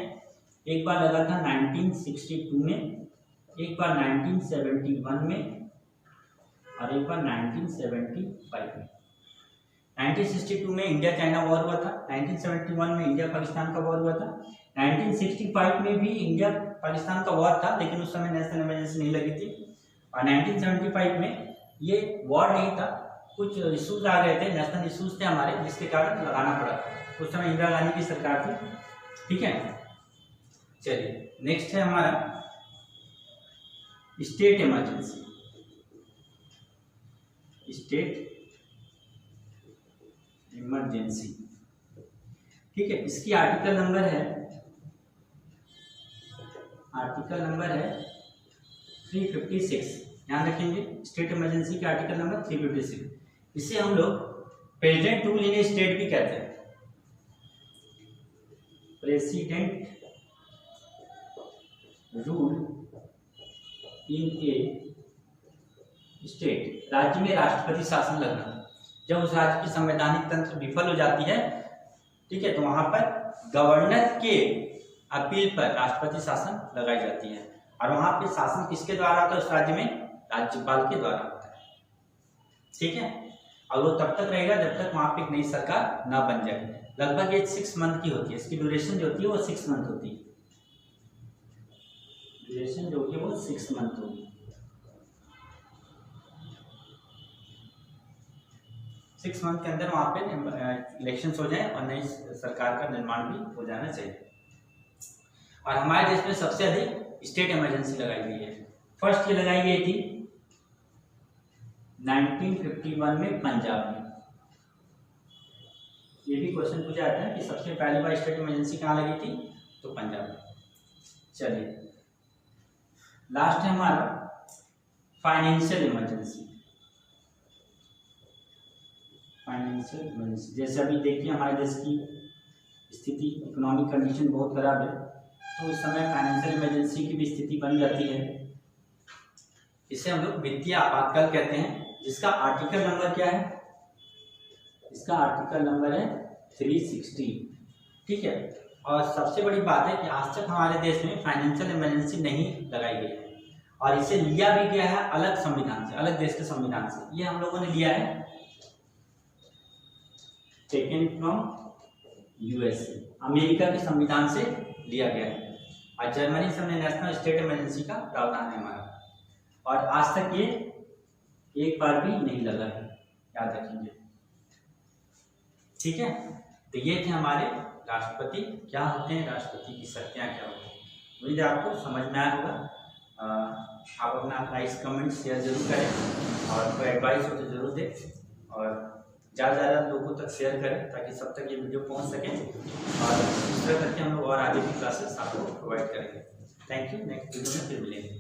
एक बार लगा था 1962 में, एक बार 1971 में और एक बार 1975 में। 1962 में इंडिया चाइना वॉर हुआ था, 1971 में इंडिया पाकिस्तान का वॉर हुआ था, 1965 में भी इंडिया पाकिस्तान का वॉर था लेकिन उस समय नेशनल इमरजेंसी नहीं लगी थी, और 1975 में ये वॉर नहीं था, कुछ इशूज आ गए थे, नेशनल इशूज थे हमारे, जिसके कारण लगाना पड़ा। उस समय इंदिरा गांधी की सरकार थी। ठीक है, चलिए नेक्स्ट है हमारा स्टेट इमरजेंसी। स्टेट इमरजेंसी, ठीक है, इसकी आर्टिकल नंबर है 356। ध्यान रखेंगे स्टेट इमरजेंसी का आर्टिकल नंबर 356। इसे हम लोग president rule in A state भी कहते हैं। President rule in A state, राज्य में राष्ट्रपति शासन लगना। जब उस राज्य की संवैधानिक तंत्र विफल हो जाती है, ठीक है, तो वहां पर गवर्नर के अपील पर राष्ट्रपति शासन लगाई जाती है, और वहां पे शासन किसके द्वारा होता है उस राज्य में, राज्यपाल के द्वारा होता है। ठीक है, और वो तब तक रहेगा जब तक वहां पे एक नई सरकार ना बन जाए। लगभग ये 6 मंथ की होती है, इसकी ड्यूरेशन जो होती है वो 6 मंथ होती है। ड्यूरेशन जो होती है वो 6 मंथ होगी। 6 मंथ के अंदर वहां पे इलेक्शंस हो जाए और नई सरकार का निर्माण भी हो जाना चाहिए। और हमारे देश में सबसे अधिक स्टेट इमरजेंसी लगाई गई है। फर्स्ट ये लगाई गई थी 1951 में पंजाब में। ये भी क्वेश्चन पूछा जाता है कि सबसे पहली बार स्टेट इमरजेंसी कहाँ लगी थी, तो पंजाब में। चलिए लास्ट है हमारा फाइनेंशियल इमरजेंसी। फाइनेंशियल इमरजेंसी, जैसे अभी देखिए हमारे देश की स्थिति, इकोनॉमिक कंडीशन बहुत खराब है, तो इस समय फाइनेंशियल इमरजेंसी की भी स्थिति बन जाती है। इसे हम लोग वित्तीय आपातकाल कहते हैं, जिसका आर्टिकल नंबर क्या है, इसका आर्टिकल नंबर है 360। ठीक है, और सबसे बड़ी बात है कि आज तक हमारे देश में फाइनेंशियल इमरजेंसी नहीं लगाई गई है, और इसे लिया भी गया है अलग संविधान से, अलग देश के संविधान से। ये हम लोगों ने लिया है टेकन फ्रॉम यूएसए, अमेरिका के संविधान से लिया गया है। और जर्मनी से हमने नेशनल स्टेट इमरजेंसी का प्रावधान है हमारा, और आज तक ये एक बार भी नहीं लगा है, याद रखेंगे। ठीक है, तो ये थे हमारे राष्ट्रपति क्या होते हैं, राष्ट्रपति की शक्तियाँ क्या होती हैं। मुझे आपको समझ में आया होगा। आप अपना लाइक्स कमेंट शेयर जरूर करें, और कोई एडवाइस हो तो जरूर दें, और ज़्यादा से ज़्यादा लोगों तक शेयर करें ताकि सब तक ये वीडियो पहुंच सके, और इस तरह करके हम लोग और आगे की क्लासेस आपको प्रोवाइड करेंगे। थैंक यू, नेक्स्ट वीडियो में फिर मिलेंगे।